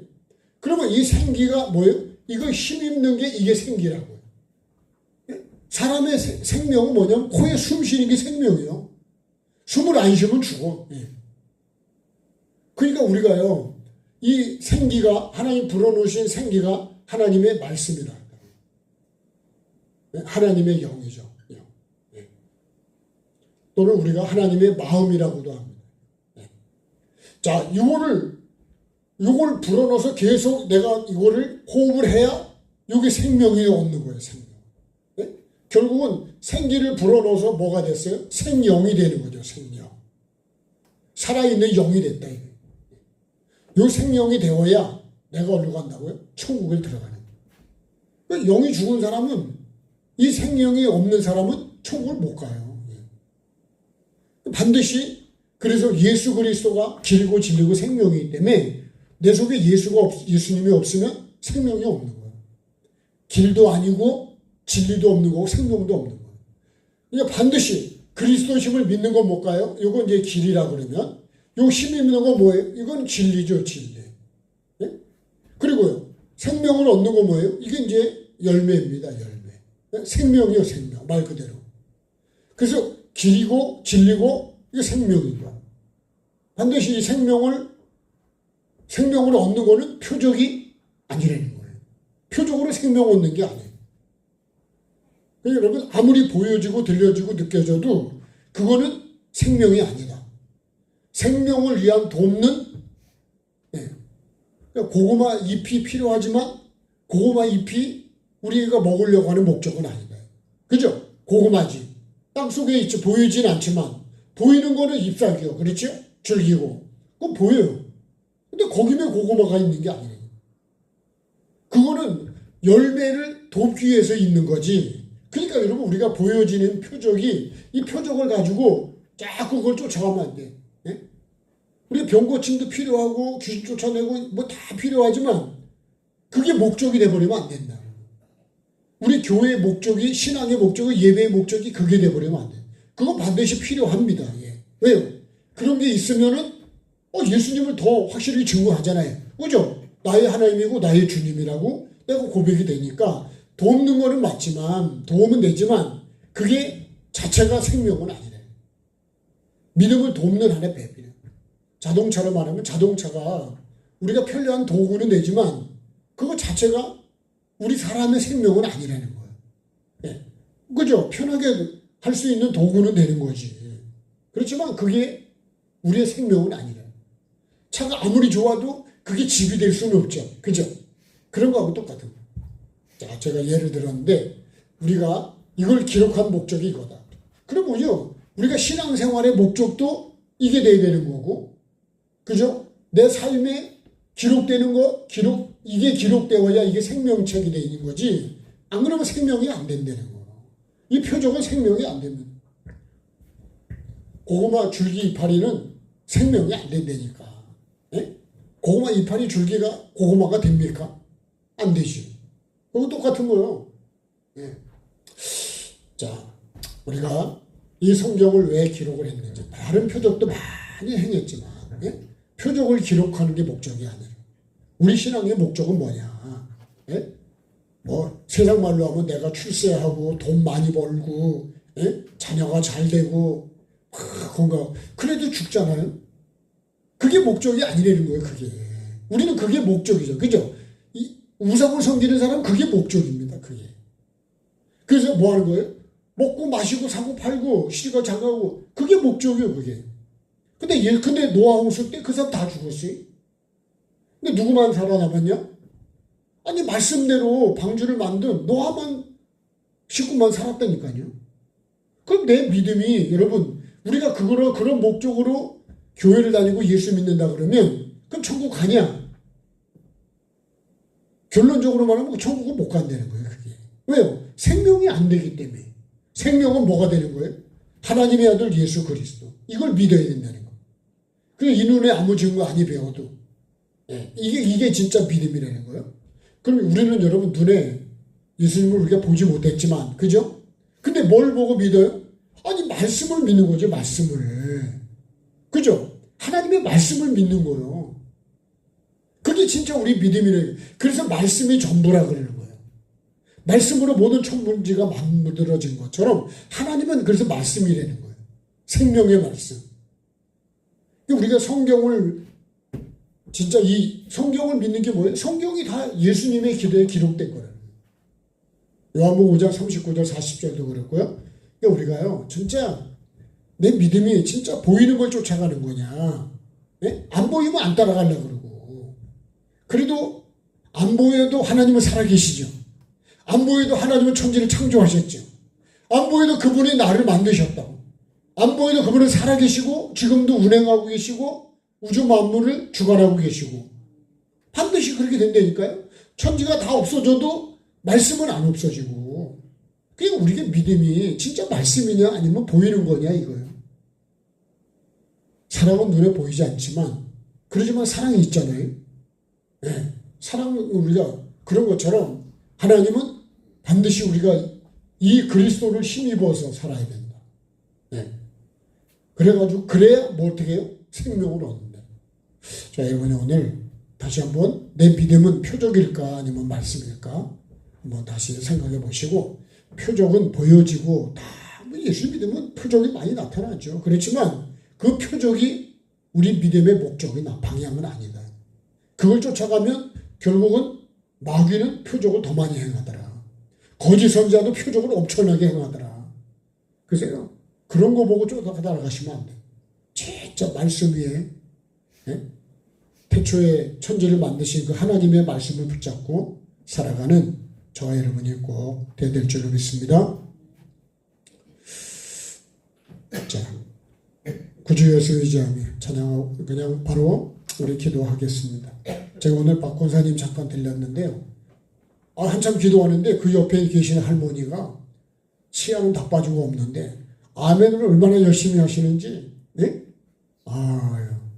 그러면 이 생기가 뭐예요? 이거 힘입는 게 이게 생기라고요. 사람의 생명은 뭐냐면 코에 숨 쉬는 게 생명이에요. 숨을 안 쉬면 죽어. 그러니까 우리가요, 이 생기가 하나님 불어넣으신 생기가 하나님의 말씀이다. 하나님의 영이죠. 또는 우리가 하나님의 마음이라고도 합니다. 자, 이걸 불어넣어서 계속 내가 이거를 호흡을 해야 이게 생명이 없는 거예요, 생명. 네? 결국은 생기를 불어넣어서 뭐가 됐어요? 생영이 되는 거죠, 생영. 살아있는 영이 됐다, 이게. 이 생명이 되어야 내가 어디로 간다고요? 천국에 들어가는 거예요. 영이 죽은 사람은, 이 생명이 없는 사람은 천국을 못 가요. 반드시, 그래서 예수 그리스도가 길고 진리고 생명이기 때문에 내 속에 예수님이 없으면 생명이 없는 거예요. 길도 아니고 진리도 없는 거고 생명도 없는 거예요. 그러니까 반드시 그리스도 힘을 믿는 건 뭘까요? 이건 이제 길이라 그러면 요 힘 있는 건 뭐예요? 이건 진리죠, 진리. 네? 그리고요, 생명을 얻는 건 뭐예요? 이게 이제 열매입니다, 열매. 네? 생명이요, 생명. 말 그대로. 그래서 길이고 진리고 이게 생명이고. 반드시 이 생명을 얻는 거는 표적이 아니라는 거예요. 표적으로 생명 얻는 게 아니에요. 그러니까 여러분, 아무리 보여지고 들려지고 느껴져도 그거는 생명이 아니다. 생명을 위한 돕는, 고구마 잎이 필요하지만 고구마 잎이 우리가 먹으려고 하는 목적은 아니다. 그죠? 고구마지. 땅속에 있지, 보이진 않지만 보이는 거는 잎사귀요. 그렇죠? 줄기고. 그건 보여요. 근데 거기면 고구마가 있는 게 아니에요. 그거는 열매를 돕기 위해서 있는 거지. 그러니까 여러분, 우리가 보여지는 표적이, 이 표적을 가지고 자꾸 그걸 쫓아가면 안 돼. 네? 우리 병 고침도 필요하고 귀신 쫓아내고 뭐 다 필요하지만 그게 목적이 돼버리면 안 된다. 우리 교회의 목적이, 신앙의 목적이, 예배의 목적이 그게 돼버리면 안 돼. 그거 반드시 필요합니다. 예. 왜요? 그런 게 있으면은 예수님을 더 확실히 증거하잖아요. 그죠? 나의 하나님이고 나의 주님이라고 내가 고백이 되니까 돕는 거는 맞지만, 도움은 되지만 그게 자체가 생명은 아니래. 믿음을 돕는 하나의 배필이야. 자동차로 말하면 자동차가 우리가 편리한 도구는 되지만 그거 자체가 우리 사람의 생명은 아니라는 거예요. 예. 그죠? 편하게 할 수 있는 도구는 되는 거지. 그렇지만 그게 우리의 생명은 아니라. 차가 아무리 좋아도 그게 집이 될 수는 없죠. 그죠? 그런 거하고 똑같은 거예요. 자, 제가 예를 들었는데 우리가 이걸 기록한 목적이 이거다. 그러면요, 우리가 신앙생활의 목적도 이게 돼야 되는 거고, 그죠? 내 삶에 기록되는 거, 이게 기록되어야 이게 생명책이 돼 있는 거지. 안 그러면 생명이 안 된다는 거예요. 이 표적은 생명이 안 됩니다. 고구마 줄기 이파리는 생명이 안 된다니까. 예? 고구마 이파리 줄기가 고구마가 됩니까? 안 되지. 그거 똑같은 거예요. 예. 자, 우리가 이 성경을 왜 기록을 했는지, 다른 표적도 많이 행했지만, 예? 표적을 기록하는 게 목적이 아니에요. 우리 신앙의 목적은 뭐냐? 예? 뭐 세상 말로 하면 내가 출세하고 돈 많이 벌고, 예? 자녀가 잘 되고 건강. 그래도 죽잖아요. 그게 목적이 아니라는 거예요. 그게 우리는 그게 목적이죠. 그죠? 이 우상을 섬기는 사람은 그게 목적입니다. 그게. 그래서 뭐 하는 거예요? 먹고 마시고 사고 팔고 시가 장가고 그게 목적이에요. 그게. 근데 노아 홍수 때 그 사람 다 죽었어요. 근데 누구만 살아남았냐? 아니, 말씀대로 방주를 만든 노아만 식구만 살았다니까요. 그럼 내 믿음이, 여러분, 우리가 그런 목적으로 교회를 다니고 예수 믿는다 그러면 그럼 천국 가냐? 결론적으로 말하면 천국은 못 간다는 거예요. 그게. 왜요? 생명이 안 되기 때문에. 생명은 뭐가 되는 거예요? 하나님의 아들 예수 그리스도. 이걸 믿어야 된다는 거. 그냥 이 눈에 아무 증거 아니 배워도. 예, 이게 진짜 믿음이라는 거예요. 그럼 우리는 여러분 눈에 예수님을 우리가 보지 못했지만, 그죠? 근데 뭘 보고 믿어요? 아니, 말씀을 믿는 거죠, 말씀을. 그죠? 하나님의 말씀을 믿는 거예요. 그게 진짜 우리 믿음이래요. 그래서 말씀이 전부라 그러는 거예요. 말씀으로 모든 천문지가 만들어진 것처럼 하나님은 그래서 말씀이라는 거예요. 생명의 말씀. 우리가 성경을 진짜 이 성경을 믿는 게 뭐예요? 성경이 다 예수님의 기도에 기록된 거라는 거예요. 요한복음 5장 39절 40절도 그렇고요. 그러니까 우리가요, 진짜 내 믿음이 진짜 보이는 걸 쫓아가는 거냐? 네? 안 보이면 안 따라가려고 그러고. 그래도 안 보여도 하나님은 살아계시죠. 안 보여도 하나님은 천지를 창조하셨죠. 안 보여도 그분이 나를 만드셨다고. 안 보여도 그분은 살아계시고 지금도 운행하고 계시고 우주 만물을 주관하고 계시고 반드시 그렇게 된다니까요. 천지가 다 없어져도 말씀은 안 없어지고. 그게 우리의 믿음이 진짜 말씀이냐 아니면 보이는 거냐 이거예요. 사랑은 눈에 보이지 않지만 그러지만 사랑이 있잖아요. 네. 사랑은 우리가 그런 것처럼 하나님은 반드시 우리가 이 그리스도를 힘입어서 살아야 된다. 네. 그래가지고 그래야 뭐 어떻게 해요? 생명을 얻는다. 자, 여러분이 오늘 다시 한번 내 믿음은 표적일까 아니면 말씀일까 한번 다시 생각해 보시고, 표적은 보여지고 다 예수 믿으면 표적이 많이 나타나죠. 그렇지만 그 표적이 우리 믿음의 목적이나 방향은 아니다. 그걸 쫓아가면 결국은 마귀는 표적을 더 많이 행하더라. 거짓 선지자도 표적을 엄청나게 행하더라. 그래서 그런 거 보고 쫓아가시면 안 돼. 진짜 말씀 위에, 예? 태초에 천지를 만드신 그 하나님의 말씀을 붙잡고 살아가는 저와 여러분이 꼭 되야 될 줄로 믿습니다. 자, 구주 예수 의지하며 찬양하고 그냥 바로 우리 기도하겠습니다. 제가 오늘 박 권사님 잠깐 들렸는데요. 한참 기도하는데 그 옆에 계시는 할머니가 치아는 다 빠지고 없는데 아멘을 얼마나 열심히 하시는지, 네?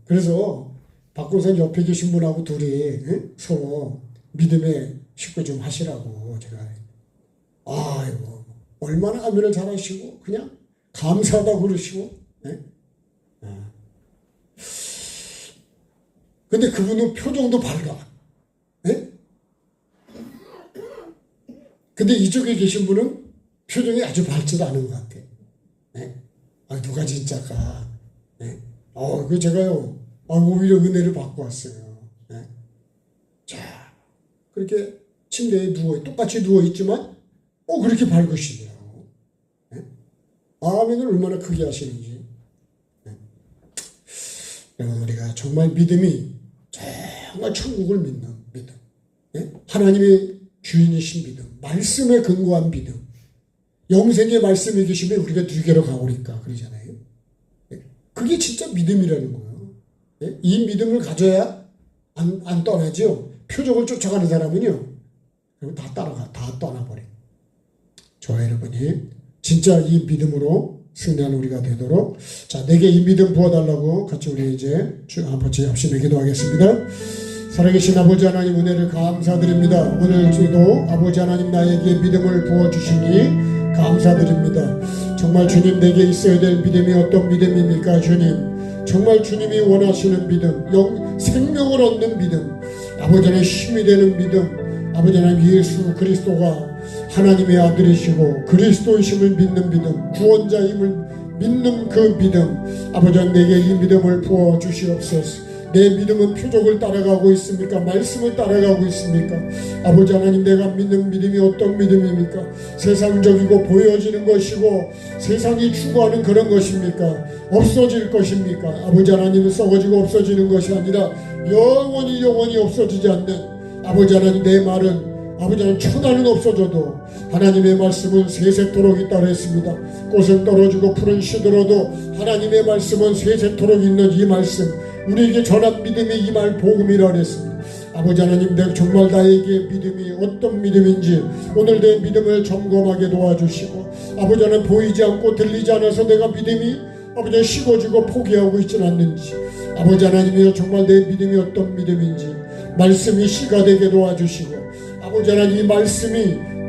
그래서 박고선 옆에 계신 분하고 둘이 서로 믿음의 식구 좀 하시라고 제가. 아이고, 얼마나 아멘을 잘하시고 그냥 감사하다고 그러시고. 근데 그분은 표정도 밝아. 근데 이쪽에 계신 분은 표정이 아주 밝지도 않은 것 같아. 누가 진짜까. 그 제가요, 오히려 은혜를 받고 왔어요. 자, 그렇게 침대에 똑같이 누워있지만, 그렇게 밝으시더라고. 아멘을 얼마나 크게 하시는지. 여러분, 우리가 정말 믿음이 정말 천국을 믿는 믿음. 하나님의 주인이신 믿음. 말씀에 근거한 믿음. 영생의 말씀에 계시면 우리가 누게로 가오니까 그러잖아요. 그게 진짜 믿음이라는 거예요. 이 믿음을 가져야 안 떠나죠. 표적을 쫓아가는 사람은요, 그리고 다 따라가, 다 떠나버려. 저와 여러분이 진짜 이 믿음으로 승리하는 우리가 되도록, 자, 내게 이 믿음 부어달라고 같이 우리 이제 한번씩 합심에 기도하겠습니다. 살아계신 아버지 하나님, 은혜를 감사드립니다. 오늘도 아버지 하나님 나에게 믿음을 부어주시니 감사드립니다. 정말 주님, 내게 있어야 될 믿음이 어떤 믿음입니까? 주님, 정말 주님이 원하시는 믿음, 생명을 얻는 믿음, 아버지 하나님 힘이 되는 믿음, 아버지 하나님 예수 그리스도가 하나님의 아들이시고 그리스도이심을 믿는 믿음, 구원자임을 믿는 그 믿음, 아버지 하나님 내게 이 믿음을 부어주시옵소서. 내 믿음은 표적을 따라가고 있습니까? 말씀을 따라가고 있습니까? 아버지 하나님, 내가 믿는 믿음이 어떤 믿음입니까? 세상적이고 보여지는 것이고 세상이 추구하는 그런 것입니까? 없어질 것입니까? 아버지 하나님은 썩어지고 없어지는 것이 아니라 영원히 없어지지 않는, 아버지 하나님, 내 말은 아버지 하나님 천하는 없어져도 하나님의 말씀은 세세토록 있다 그랬습니다. 꽃은 떨어지고 풀은 시들어도 하나님의 말씀은 세세토록 있는 이 말씀, 우리에게 전한 믿음이 이 말 복음이라 그랬습니다. 아버지 하나님, 내가 정말 나에게 믿음이 어떤 믿음인지 오늘 내 믿음을 점검하게 도와주시고, 아버지 하나님 보이지 않고 들리지 않아서 내가 믿음이 아버지 식어지고 포기하고 있지는 않는지, 아버지 하나님이여 정말 내 믿음이 어떤 믿음인지 말씀이 씨가 되게 도와주시고, 아버지 하나님 이 말씀이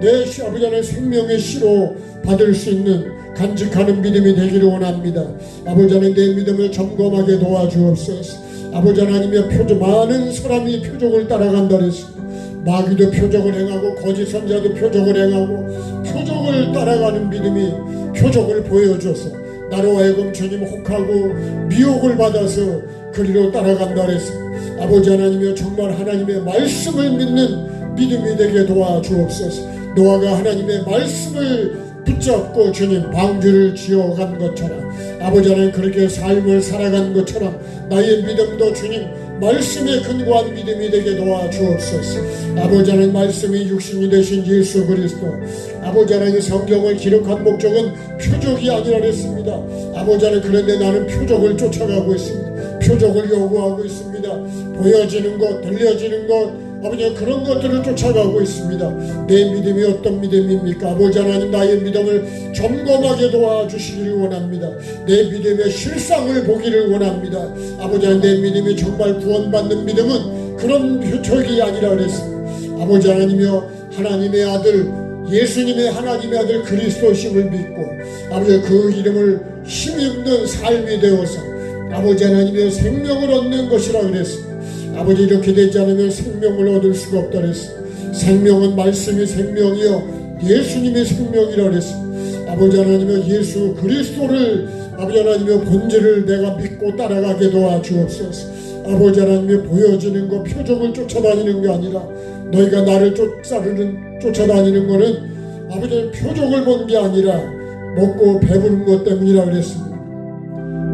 내 아버지 하나님 생명의 씨로 받을 수 있는 간직하는 믿음이 되기를 원합니다. 아버지 하나님 내 믿음을 점검하게 도와주옵소서. 아버지 하나님의 많은 사람이 표적을 따라간다 그랬습니다. 마귀도 표적을 행하고 거짓 선자도 표적을 행하고 표적을 따라가는 믿음이 표적을 보여줘서 나로 하여금 주님 혹하고 미혹을 받아서 그리로 따라간다 그랬습니다. 아버지 하나님이여 정말 하나님의 말씀을 믿는 믿음이 되게 도와주옵소서. 노아가 하나님의 말씀을 붙잡고 주님 방주를 지어간 것처럼, 아버지 하나님 그렇게 삶을 살아간 것처럼 나의 믿음도 주님 말씀에 근거한 믿음이 되게 도와주옵소서. 아버지 하나님 말씀이 육신이 되신 예수 그리스도, 아버지 하나님 성경을 기록한 목적은 표적이 아니라 그랬습니다. 아버지 하나님 그런데 나는 표적을 쫓아가고 있습니다. 표적을 요구하고 있습니다. 보여지는 것, 들려지는 것, 아버지 그런 것들을 쫓아가고 있습니다. 내 믿음이 어떤 믿음입니까? 아버지 하나님 나의 믿음을 점검하게 도와주시기를 원합니다. 내 믿음의 실상을 보기를 원합니다. 아버지 하나님 내 믿음이 정말 구원받는 믿음은 그런 표적이 아니라 그랬습니다. 아버지 하나님이여 하나님의 아들 예수님의 하나님의 아들 그리스도심을 믿고 아버지 그 이름을 힘입는 삶이 되어서 아버지 하나님의 생명을 얻는 것이라 그랬습니다. 아버지 이렇게 되지 않으면 생명을 얻을 수가 없다 그랬어. 생명은 말씀이 생명이요 예수님의 생명이라 그랬어. 아버지 하나님의 예수 그리스도를 아버지 하나님의 본질을 내가 믿고 따라가게 도와주옵소서. 아버지 하나님의 보여지는 것 표적을 쫓아다니는 게 아니라 너희가 나를 쫓아다니는 거는 아버지 표적을 본 게 아니라 먹고 배부른 것 때문이라 그랬습니다.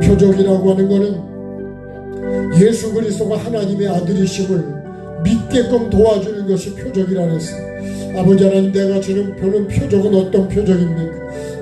표적이라고 하는 거는 예수 그리스도가 하나님의 아들이심을 믿게끔 도와주는 것이 표적이라 그랬습니다. 아버지 하나님 내가 주는 표적은 어떤 표적입니까?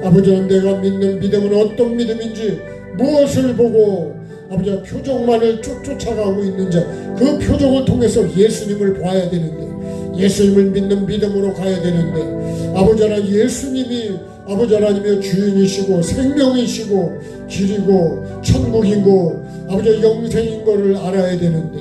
아버지 하나님 내가 믿는 믿음은 어떤 믿음인지 무엇을 보고 아버지 표적만을 쫓아가고 있는지 그 표적을 통해서 예수님을 봐야 되는데 예수님을 믿는 믿음으로 가야 되는데 아버지 하나님 예수님이 아버지 하나님의 주인이시고 생명이시고 길이고 천국이고 아버지 영생인 것을 알아야 되는데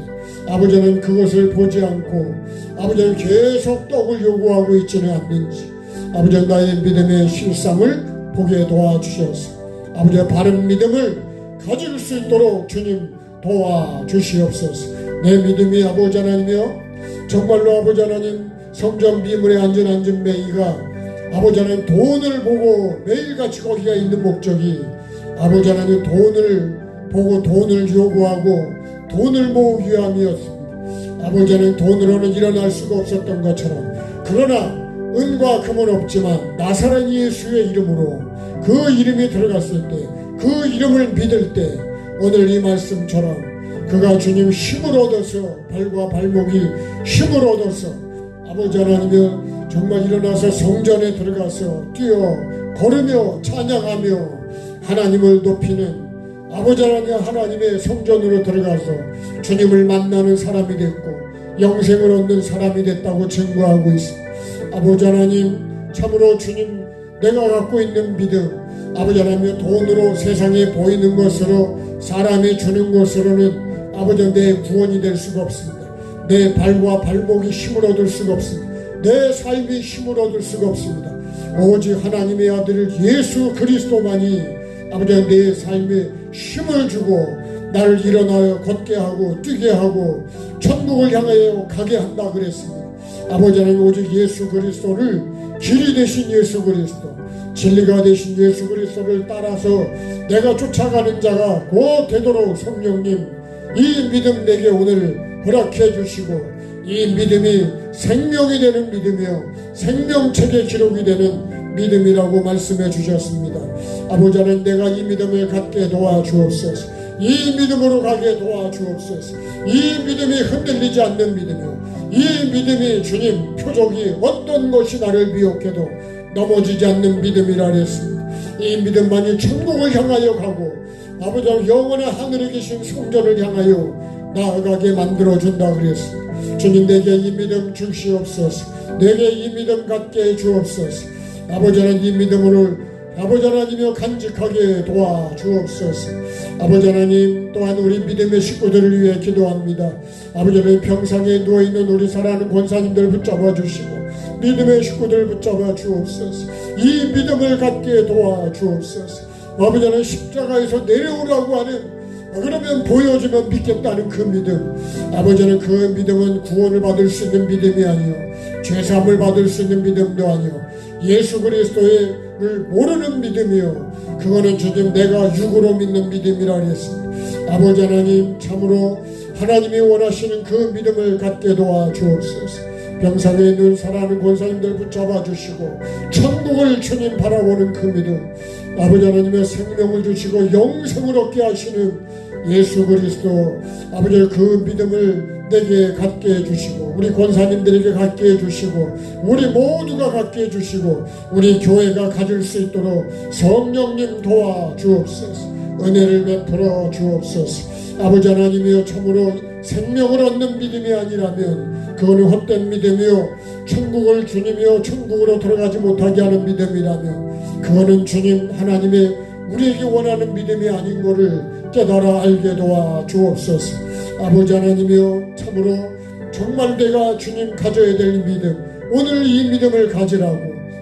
아버지는 그것을 보지 않고 아버지는 계속 떡을 요구하고 있지는 않는지 아버지 나의 믿음의 실상을 보게 도와주셔서 아버지 바른 믿음을 가질 수 있도록 주님 도와주시옵소서. 내 믿음이 아버지 하나님이여 정말로 아버지 하나님 성전 미문에 앉은 매이가 아버지 하나님 돈을 보고 매일같이 거기가 있는 목적이 아버지 하나님 돈을 보고 돈을 요구하고 돈을 모으기 위함이었습니다. 아버지 하나님 돈으로는 일어날 수가 없었던 것처럼 그러나 은과 금은 없지만 나사렛 예수의 이름으로 그 이름이 들어갔을 때 그 이름을 믿을 때 오늘 이 말씀처럼 그가 주님 힘을 얻어서 발과 발목이 힘을 얻어서 아버지 하나님이여 정말 일어나서 성전에 들어가서 뛰어 걸으며 찬양하며 하나님을 높이는 아버지 하나님의 성전으로 들어가서 주님을 만나는 사람이 됐고 영생을 얻는 사람이 됐다고 증거하고 있습니다. 아버지 하나님 참으로 주님 내가 갖고 있는 믿음 아버지 하나님 돈으로 세상에 보이는 것으로 사람이 주는 것으로는 아버지 내 구원이 될 수가 없습니다. 내 발과 발목이 힘을 얻을 수가 없습니다. 내 삶이 힘을 얻을 수가 없습니다. 오직 하나님의 아들 예수 그리스도만이 아버지 내 삶에 힘을 주고 나를 일어나여 걷게 하고 뛰게 하고 천국을 향하여 가게 한다 그랬습니다. 아버지 하나님 오직 예수 그리스도를 길이 되신 예수 그리스도 진리가 되신 예수 그리스도를 따라서 내가 쫓아가는 자가 곧 되도록 성령님 이 믿음 내게 오늘 허락해 주시고 이 믿음이 생명이 되는 믿음이요 생명책에 기록이 되는 믿음이라고 말씀해 주셨습니다. 아버지 하나님 내가 이 믿음을 갖게 도와주옵소서. 이 믿음으로 가게 도와주옵소서. 이 믿음이 흔들리지 않는 믿음이요 이 믿음이 주님 표적이 어떤 것이 나를 미혹해도 넘어지지 않는 믿음이라 했습니다. 이 믿음만이 천국을 향하여 가고 아버지 영원한 하늘에 계신 성전을 향하여 나아가게 만들어준다 그랬습니다. 주님 내게 이 믿음 주시옵소서. 내게 이 믿음 갖게 해 주옵소서. 아버지 하나님 이 믿음으로 아버지 하나님이여 간직하게 도와주옵소서. 아버지 하나님 또한 우리 믿음의 식구들을 위해 기도합니다. 아버지 하나님 평상에 누워있는 우리 사랑하는 권사님들 붙잡아 주시고 믿음의 식구들 붙잡아 주옵소서. 이 믿음을 갖게 도와주옵소서. 아버지 하나님 십자가에서 내려오라고 하는 그러면 보여주면 믿겠다는 그 믿음 아버지는 그 믿음은 구원을 받을 수 있는 믿음이 아니요 죄사함을 받을 수 있는 믿음도 아니요 예수 그리스도를 모르는 믿음이요 그거는 주님 내가 육으로 믿는 믿음이라 했습니다. 아버지 하나님 참으로 하나님이 원하시는 그 믿음을 갖게 도와주옵소서. 병상에 있는 사랑하는 권사님들 붙잡아 주시고 천국을 주님 바라보는 그 믿음 아버지 하나님의 생명을 주시고 영생을 얻게 하시는 예수 그리스도 아버지 그 믿음을 내게 갖게 해주시고 우리 권사님들에게 갖게 해주시고 우리 모두가 갖게 해주시고 우리 교회가 가질 수 있도록 성령님 도와주옵소서. 은혜를 베풀어 주옵소서. 아버지 하나님이여 참으로 생명을 얻는 믿음이 아니라면 그거는 헛된 믿음이요 천국을 주님이여 천국으로 들어가지 못하게 하는 믿음이라면 그거는 주님 하나님의 우리에게 원하는 믿음이 아닌 것을 깨달아 알게 도와 주옵소서. 아버지 하나님이여 참으로 정말 내가 주님 가져야 될 믿음 오늘 이 믿음을 가지라고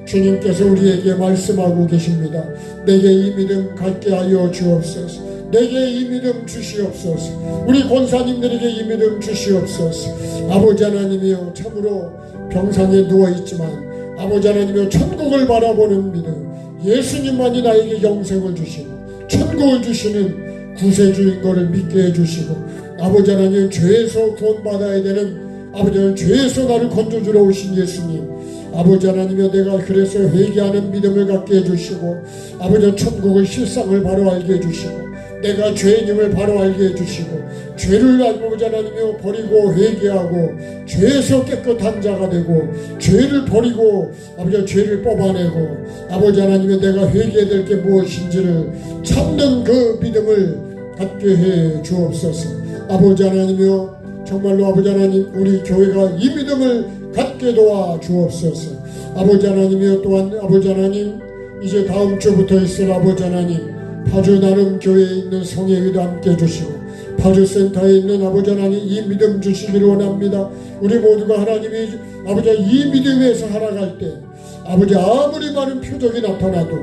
주님께서 우리에게 말씀하고 계십니다. 내게 이 믿음 갖게 하여 주옵소서. 내게 이 믿음 주시옵소서. 우리 권사님들에게 이 믿음 주시옵소서. 아버지 하나님이여 참으로 병상에 누워있지만 아버지 하나님이여 천국을 바라보는 믿음 예수님만이 나에게 영생을 주시고 천국을 주시는 구세주인 것을 믿게 해주시고 아버지 하나님 죄에서 구원받아야 되는 아버지 하나님 죄에서 나를 건져주러 오신 예수님 아버지 하나님이여 내가 그래서 회개하는 믿음을 갖게 해주시고 아버지 천국의 실상을 바로 알게 해주시고 내가 죄인임을 바로 알게 해주시고 죄를 아버지 하나님이여 버리고 회개하고 죄에서 깨끗한 자가 되고 죄를 버리고 아버지 죄를 뽑아내고 아버지 하나님이여 내가 회개해야 될 게 무엇인지를 찾는 그 믿음을 갖게 해 주옵소서. 아버지 하나님이여 정말로 아버지 하나님 우리 교회가 이 믿음을 갖게 도와 주옵소서. 아버지 하나님이여 또한 아버지 하나님 이제 다음 주부터 있을 아버지 하나님 파주 나눔 교회에 있는 성회의도 함께 해주시고 파주센터에 있는 아버지 하나님 이 믿음 주시기를 원합니다. 우리 모두가 하나님이 아버지 이 믿음에서 살아갈 때 아버지 아무리 많은 표적이 나타나도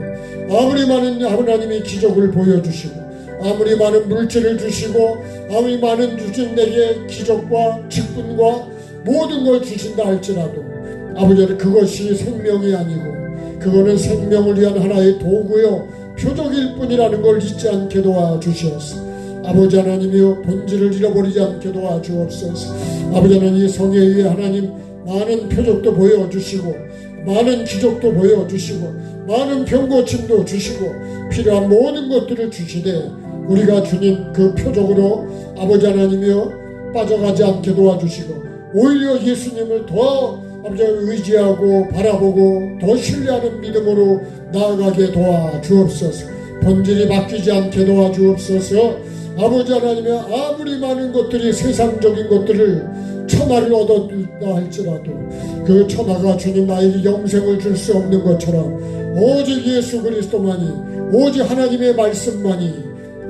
아무리 많은 하나님이 기적을 보여주시고 아무리 많은 물질을 주시고 아무리 많은 주신에게 기적과 직분과 모든 걸 주신다 할지라도 아버지는 그것이 생명이 아니고 그거는 생명을 위한 하나의 도구요 표적일 뿐이라는 걸 잊지 않게 도와주시옵소서. 아버지 하나님이여 본질을 잃어버리지 않게 도와주옵소서. 아버지 하나님 이 성에 의해 하나님 많은 표적도 보여주시고 많은 기적도 보여주시고 많은 병고침도 주시고 필요한 모든 것들을 주시되 우리가 주님 그 표적으로 아버지 하나님이여 빠져가지 않게 도와주시고 오히려 예수님을 더 아버지 의지하고 바라보고 더 신뢰하는 믿음으로 나아가게 도와주옵소서. 본질이 바뀌지 않게 도와주옵소서. 아버지 하나님의 아무리 많은 것들이 세상적인 것들을 천하를 얻었다 할지라도 그 천하가 주님 나에게 영생을 줄 수 없는 것처럼 오직 예수 그리스도만이 오직 하나님의 말씀만이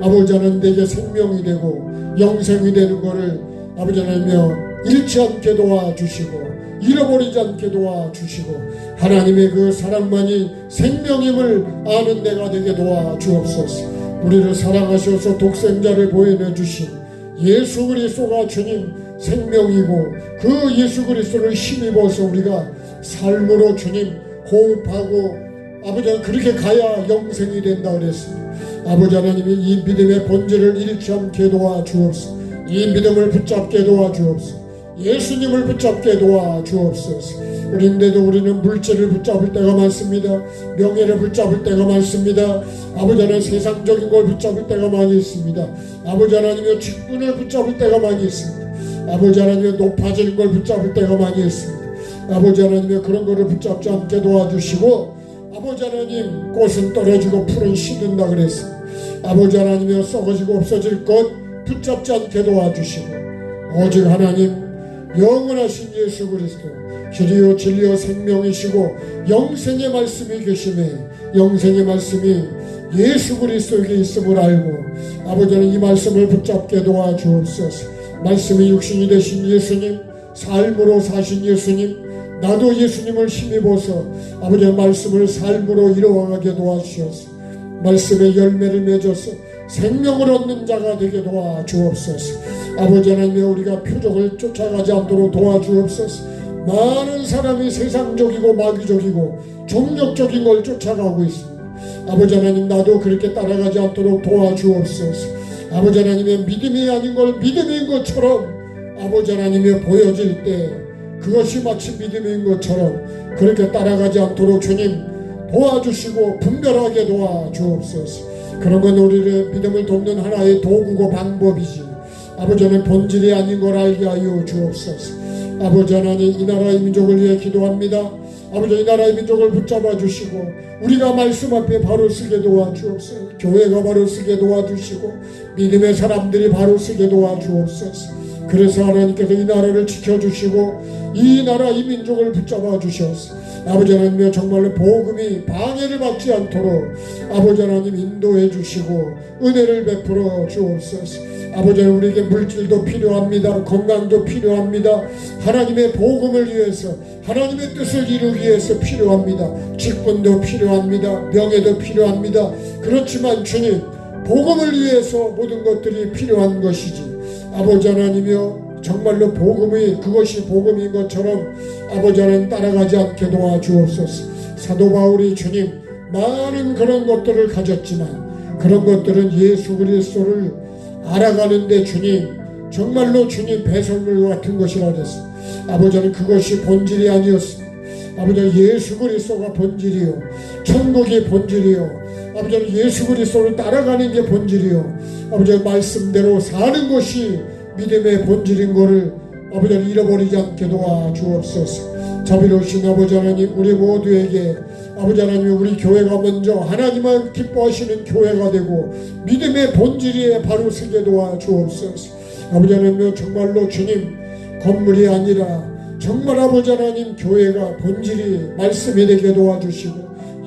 아버지 하나님 내게 생명이 되고 영생이 되는 것을 아버지 하나님이여 잃지 않게 도와주시고 잃어버리지 않게 도와주시고 하나님의 그 사랑만이 생명임을 아는 내가 되게 도와주옵소서. 우리를 사랑하셔서 독생자를 보여주신 예수 그리스도가 주님 생명이고 그 예수 그리스도를 힘입어서 우리가 삶으로 주님 호흡하고 아버지 그렇게 가야 영생이 된다 그랬습니다. 아버지 하나님이 이 믿음의 본질을 잃지 않게 도와주옵소서. 이 믿음을 붙잡게 도와주옵소서. 예수님을 붙잡게 도와주옵소서. 그런데도 우리는 물질을 붙잡을 때가 많습니다. 명예를 붙잡을 때가 많습니다. 아버지 하나님 세상적인 걸 붙잡을 때가 많이 있습니다. 아버지 하나님의 직분을 붙잡을 때가 많이 있습니다. 아버지 하나님의 높아지는 걸 붙잡을 때가 많이 있습니다. 아버지 하나님의 그런 거를 붙잡지 않게 도와주시고 아버지 하나님 꽃은 떨어지고 풀은 시든다 그랬습니다. 아버지 하나님의 썩어지고 없어질 것 붙잡지 않게 도와주시고 오직 하나님 영원하신 예수 그리스도 길이요 진리요 생명이시고 영생의 말씀이 계시네 영생의 말씀이 예수 그리스도에게 있음을 알고 아버지는 이 말씀을 붙잡게 도와주옵소서. 말씀이 육신이 되신 예수님 삶으로 사신 예수님 나도 예수님을 힘입어서 아버지의 말씀을 삶으로 이루어가게 도와주셔서 말씀의 열매를 맺어서 생명을 얻는 자가 되게 도와주옵소서. 아버지 하나님 우리가 표적을 쫓아가지 않도록 도와주옵소서. 많은 사람이 세상적이고 마귀적이고 종력적인 걸 쫓아가고 있습니다. 아버지 하나님 나도 그렇게 따라가지 않도록 도와주옵소서. 아버지 하나님의 믿음이 아닌 걸 믿음인 것처럼 아버지 하나님이 보여질 때 그것이 마치 믿음인 것처럼 그렇게 따라가지 않도록 주님 도와주시고 분별하게 도와주옵소서. 그런 건 우리의 믿음을 돕는 하나의 도구고 방법이지 아버지는 본질이 아닌 걸 알게 하여 주옵소서. 아버지 하나님 이 나라의 민족을 위해 기도합니다. 아버지 이 나라의 민족을 붙잡아 주시고 우리가 말씀 앞에 바로 서게 도와주옵소서. 교회가 바로 서게 도와주시고 믿음의 사람들이 바로 서게 도와주옵소서. 그래서 하나님께서 이 나라를 지켜주시고 이 나라 이 민족을 붙잡아 주셔서 아버지 하나님이여 정말로 복음이 방해를 받지 않도록 아버지 하나님 인도해 주시고 은혜를 베풀어 주옵소서. 아버지 하나님 우리에게 물질도 필요합니다. 건강도 필요합니다. 하나님의 복음을 위해서 하나님의 뜻을 이루기 위해서 필요합니다. 직분도 필요합니다. 명예도 필요합니다. 그렇지만 주님 복음을 위해서 모든 것들이 필요한 것이지 아버지 하나님이여 정말로 복음이 그것이 복음인 것처럼 아버지 하나님 따라가지 않게 도와주옵소서. 사도 바울이 주님 많은 그런 것들을 가졌지만 그런 것들은 예수 그리스도를 알아가는데 주님 정말로 주님 배설물 같은 것이라 그랬습니다. 아버지 하나님 그것이 본질이 아니었습니다. 아버지 하나님 예수 그리스도가 본질이요 천국이 본질이요 아버지 하나님 예수 그리스도를 따라가는 게 본질이요 아버지 하나님 말씀대로 사는 것이 믿음의 본질인 것을 아버지 하나님 잃어버리지 않게 도와주옵소서. 자비로우신 아버지 하나님 우리 모두에게 아버지 하나님 우리 교회가 먼저 하나님을 기뻐하시는 교회가 되고 믿음의 본질에 바로 서게 도와주옵소서. 아버지 하나님 정말로 주님 건물이 아니라 정말 아버지 하나님 교회가 본질이 말씀이 되게 도와주시고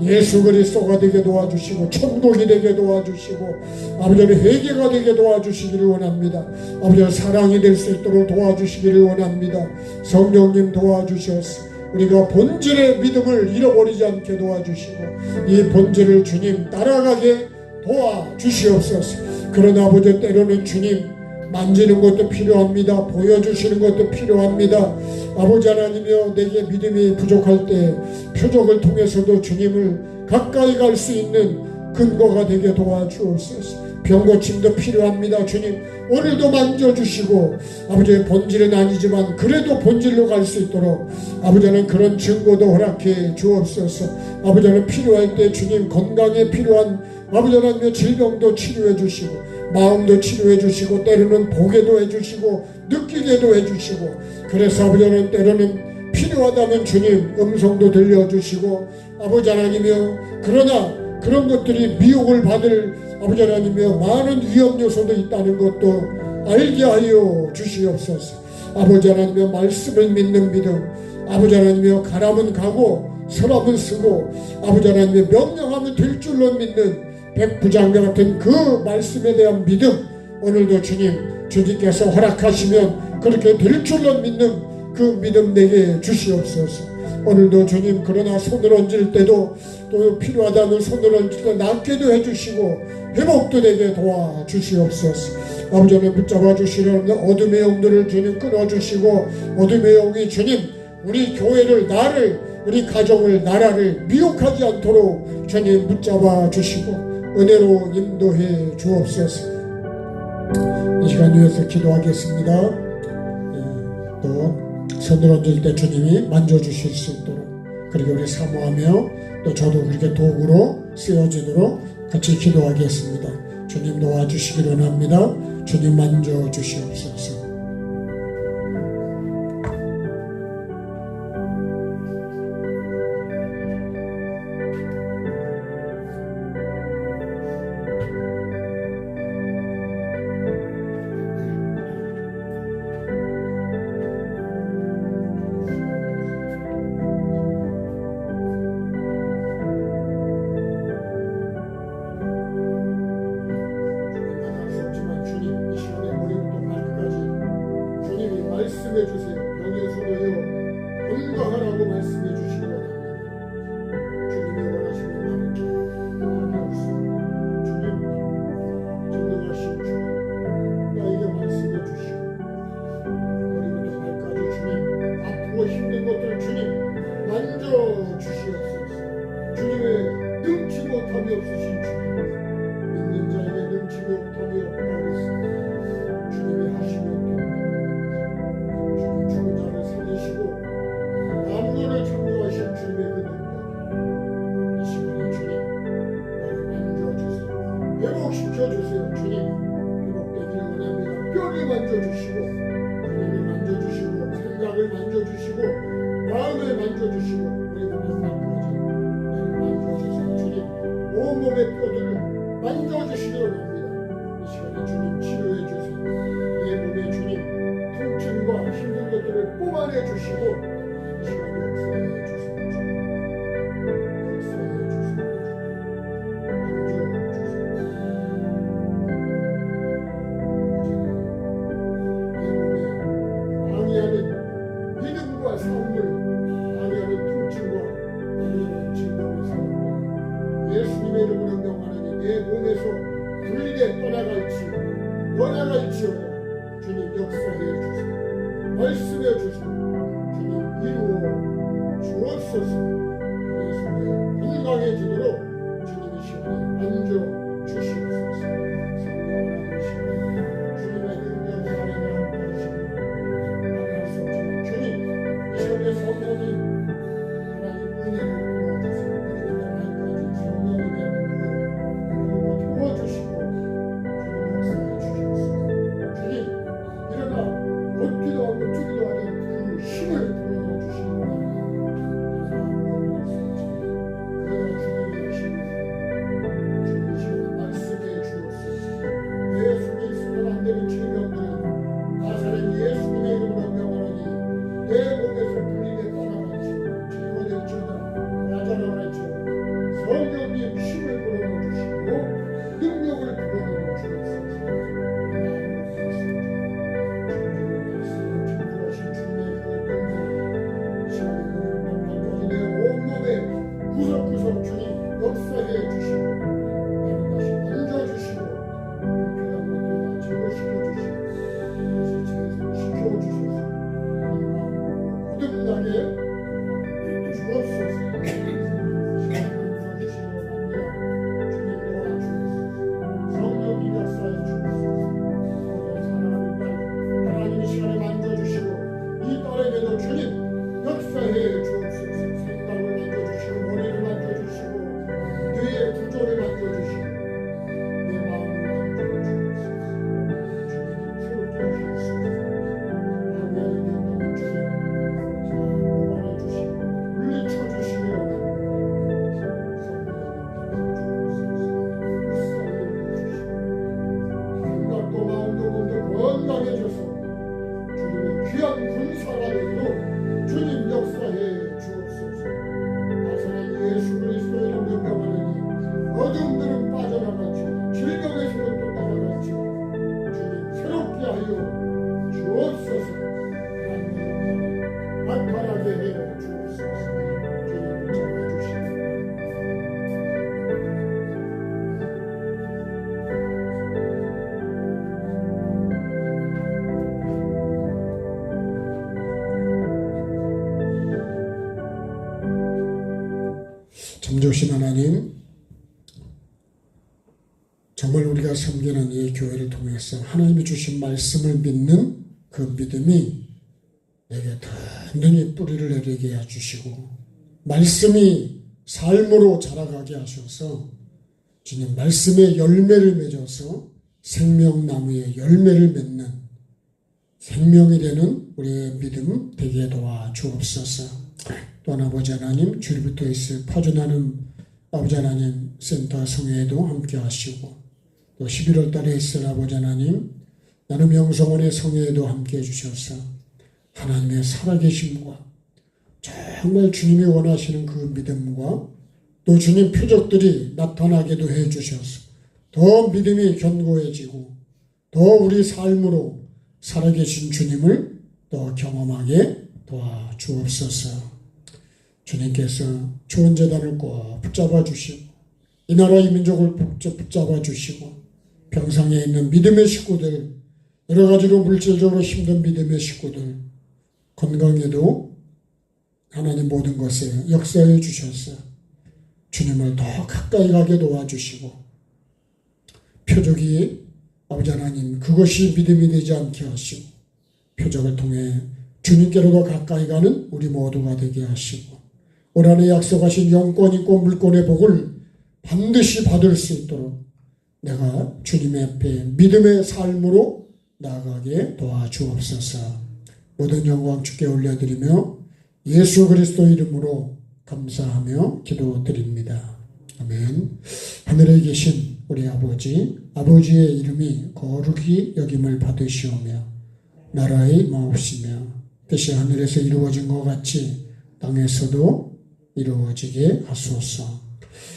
예수 그리스도가 되게 도와주시고 천국이 되게 도와주시고 아버지는 회개가 되게 도와주시기를 원합니다. 아버지 사랑이 될 수 있도록 도와주시기를 원합니다. 성령님 도와주셔서 우리가 본질의 믿음을 잃어버리지 않게 도와주시고 이 본질을 주님 따라가게 도와주시옵소서. 그러나 아버지 때로는 주님 만지는 것도 필요합니다. 보여주시는 것도 필요합니다. 아버지 하나님이여 내게 믿음이 부족할 때 표적을 통해서도 주님을 가까이 갈 수 있는 근거가 되게 도와주옵소서. 병고침도 필요합니다. 주님 오늘도 만져주시고 아버지의 본질은 아니지만 그래도 본질로 갈 수 있도록 아버지는 그런 증거도 허락해 주옵소서. 아버지는 필요할 때 주님 건강에 필요한 아버지 하나님의 질병도 치료해 주시고 마음도 치료해 주시고 때로는 보게도 해주시고 느끼게도 해주시고 그래서 아버지는 때로는 필요하다면 주님 음성도 들려주시고 아버지 하나님이여 그러나 그런 것들이 미혹을 받을 아버지 하나님이여 많은 위험 요소도 있다는 것도 알게 하여 주시옵소서. 아버지 하나님이여 말씀을 믿는 믿음 아버지 하나님이여 가라면 가고 서라면 쓰고 아버지 하나님이여 명령하면 될 줄로 믿는 백부장과 같은 그 말씀에 대한 믿음 오늘도 주님께서 허락하시면 그렇게 될 줄로 믿는 그 믿음 내게 주시옵소서. 오늘도 주님 그러나 손을 얹을 때도 또 필요하다면 손을 얹을 때 낫게도 해주시고 회복도 되게 도와주시옵소서. 아버지는 붙잡아 주시려는 어둠의 영들을 주님 끊어주시고 어둠의 영이 주님 우리 교회를 나를 우리 가정을 나라를 미혹하지 않도록 주님 붙잡아 주시고 은혜로 인도해 주옵소서. 이 시간 위해서 기도하겠습니다. 또 손을 얹을 때 주님이 만져주실 수 있도록 그리고 우리 사모하며 또 저도 그렇게 도구로 쓰여지도록 같이 기도하겠습니다. 주님 도와주시기 원합니다. 주님 만져주시옵소서. 말씀해 주세요. 병에서도요 건강하라고 말씀해 주시기 원합니다. 주님이 원하시는 나는 주님 전능하신 주님 나에게 말씀해 주시고 머리부터 발까지 주님 아프고 힘든 것들 주님 만져 주시옵소서. 주님의 능치 못함이 없으신 주님 믿는 자에게 능치 못함이 없다고 했습니다. 주님이 하시면 만물을 창조하신 주님의 그 능력 이 시간에 주님 나를 만져주세요. 회복시켜주세요. 주님 회복되기를 원합니다. 뼈를 만져주시고 주님을 만져주시고 생각을 만져주시고 마음을 만져주시고 우리 발까지 나를 만져주세요. 주님 온몸의 뼈들을 만져주시기 원합니다. 이 시간에 주님 치료해주세요. 내 몸에 주님 통증과 힘든 것들을 뽑아내주시고 이 시간에 역사해 주세요. 역사해 주세요. 만져주세요. 내 몸에 방해하는 믿음과 삶을 방해하는 통증과 방해하는 질병의 삶을 예수님의 이름으로 명하노니 내 몸에서 분리돼 떠나갈지어다. 주님 역사해 주세요. 말씀해 주세요. 주님 이루어 참 좋으신 하나님, 정말 우리가 섬기는 이 교회를 통해서 하나님이 주신 말씀을 믿는 그 믿음이 내게 든든히 뿌리를 내리게 해주시고 말씀이 삶으로 자라가게 하셔서 주님 말씀의 열매를 맺어서 생명나무의 열매를 맺는 생명이 되는 우리의 믿음 되게 도와 주옵소서. 또한 아버지 하나님, 주일부터 있을 파주나는 아버지 하나님 센터 성회에도 함께 하시고 또 11월 달에 있을 아버지 하나님 나눔 영성원의 성회에도 함께 해주셔서 하나님의 살아계심과 정말 주님이 원하시는 그 믿음과 또 주님 표적들이 나타나게도 해주셔서 더 믿음이 견고해지고 더 우리 삶으로 살아계신 주님을 더 경험하게 도와주옵소서. 주님께서 좋은 재단을 꼭 붙잡아 주시고 이 나라 이 민족을 붙잡아 주시고 병상에 있는 믿음의 식구들, 여러 가지로 물질적으로 힘든 믿음의 식구들 건강에도 하나님 모든 것에 역사해 주셔서 주님을 더 가까이 가게 도와주시고 표적이 아버지 하나님 그것이 믿음이 되지 않게 하시고 표적을 통해 주님께로 더 가까이 가는 우리 모두가 되게 하시고 올 한해 약속하신 영권 있고 물권의 복을 반드시 받을 수 있도록 내가 주님의 앞에 믿음의 삶으로 나아가게 도와주옵소서. 모든 영광 주께 올려드리며 예수 그리스도 이름으로 감사하며 기도드립니다. 아멘. 하늘에 계신 우리 아버지의 이름이 거룩히 여김을 받으시오며 나라의 마옵시며 뜻이 하늘에서 이루어진 것 같이 땅에서도 이루어지게 하소서.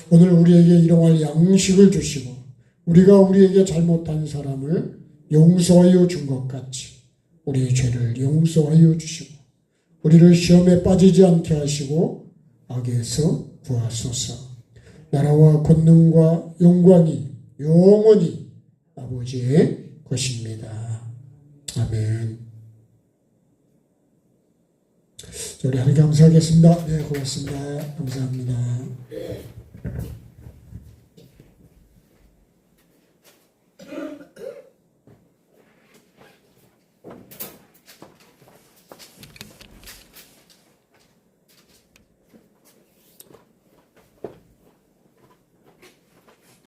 오늘 우리에게 일용할 양식을 주시고 우리가 우리에게 잘못한 사람을 용서하여 준 것 같이 우리의 죄를 용서하여 주시고 우리를 시험에 빠지지 않게 하시고 악에서 구하소서. 나라와 권능과 영광이 영원히 아버지의 것입니다. 아멘. 우리 하나님 감사하겠습니다. 네, 고맙습니다. 감사합니다.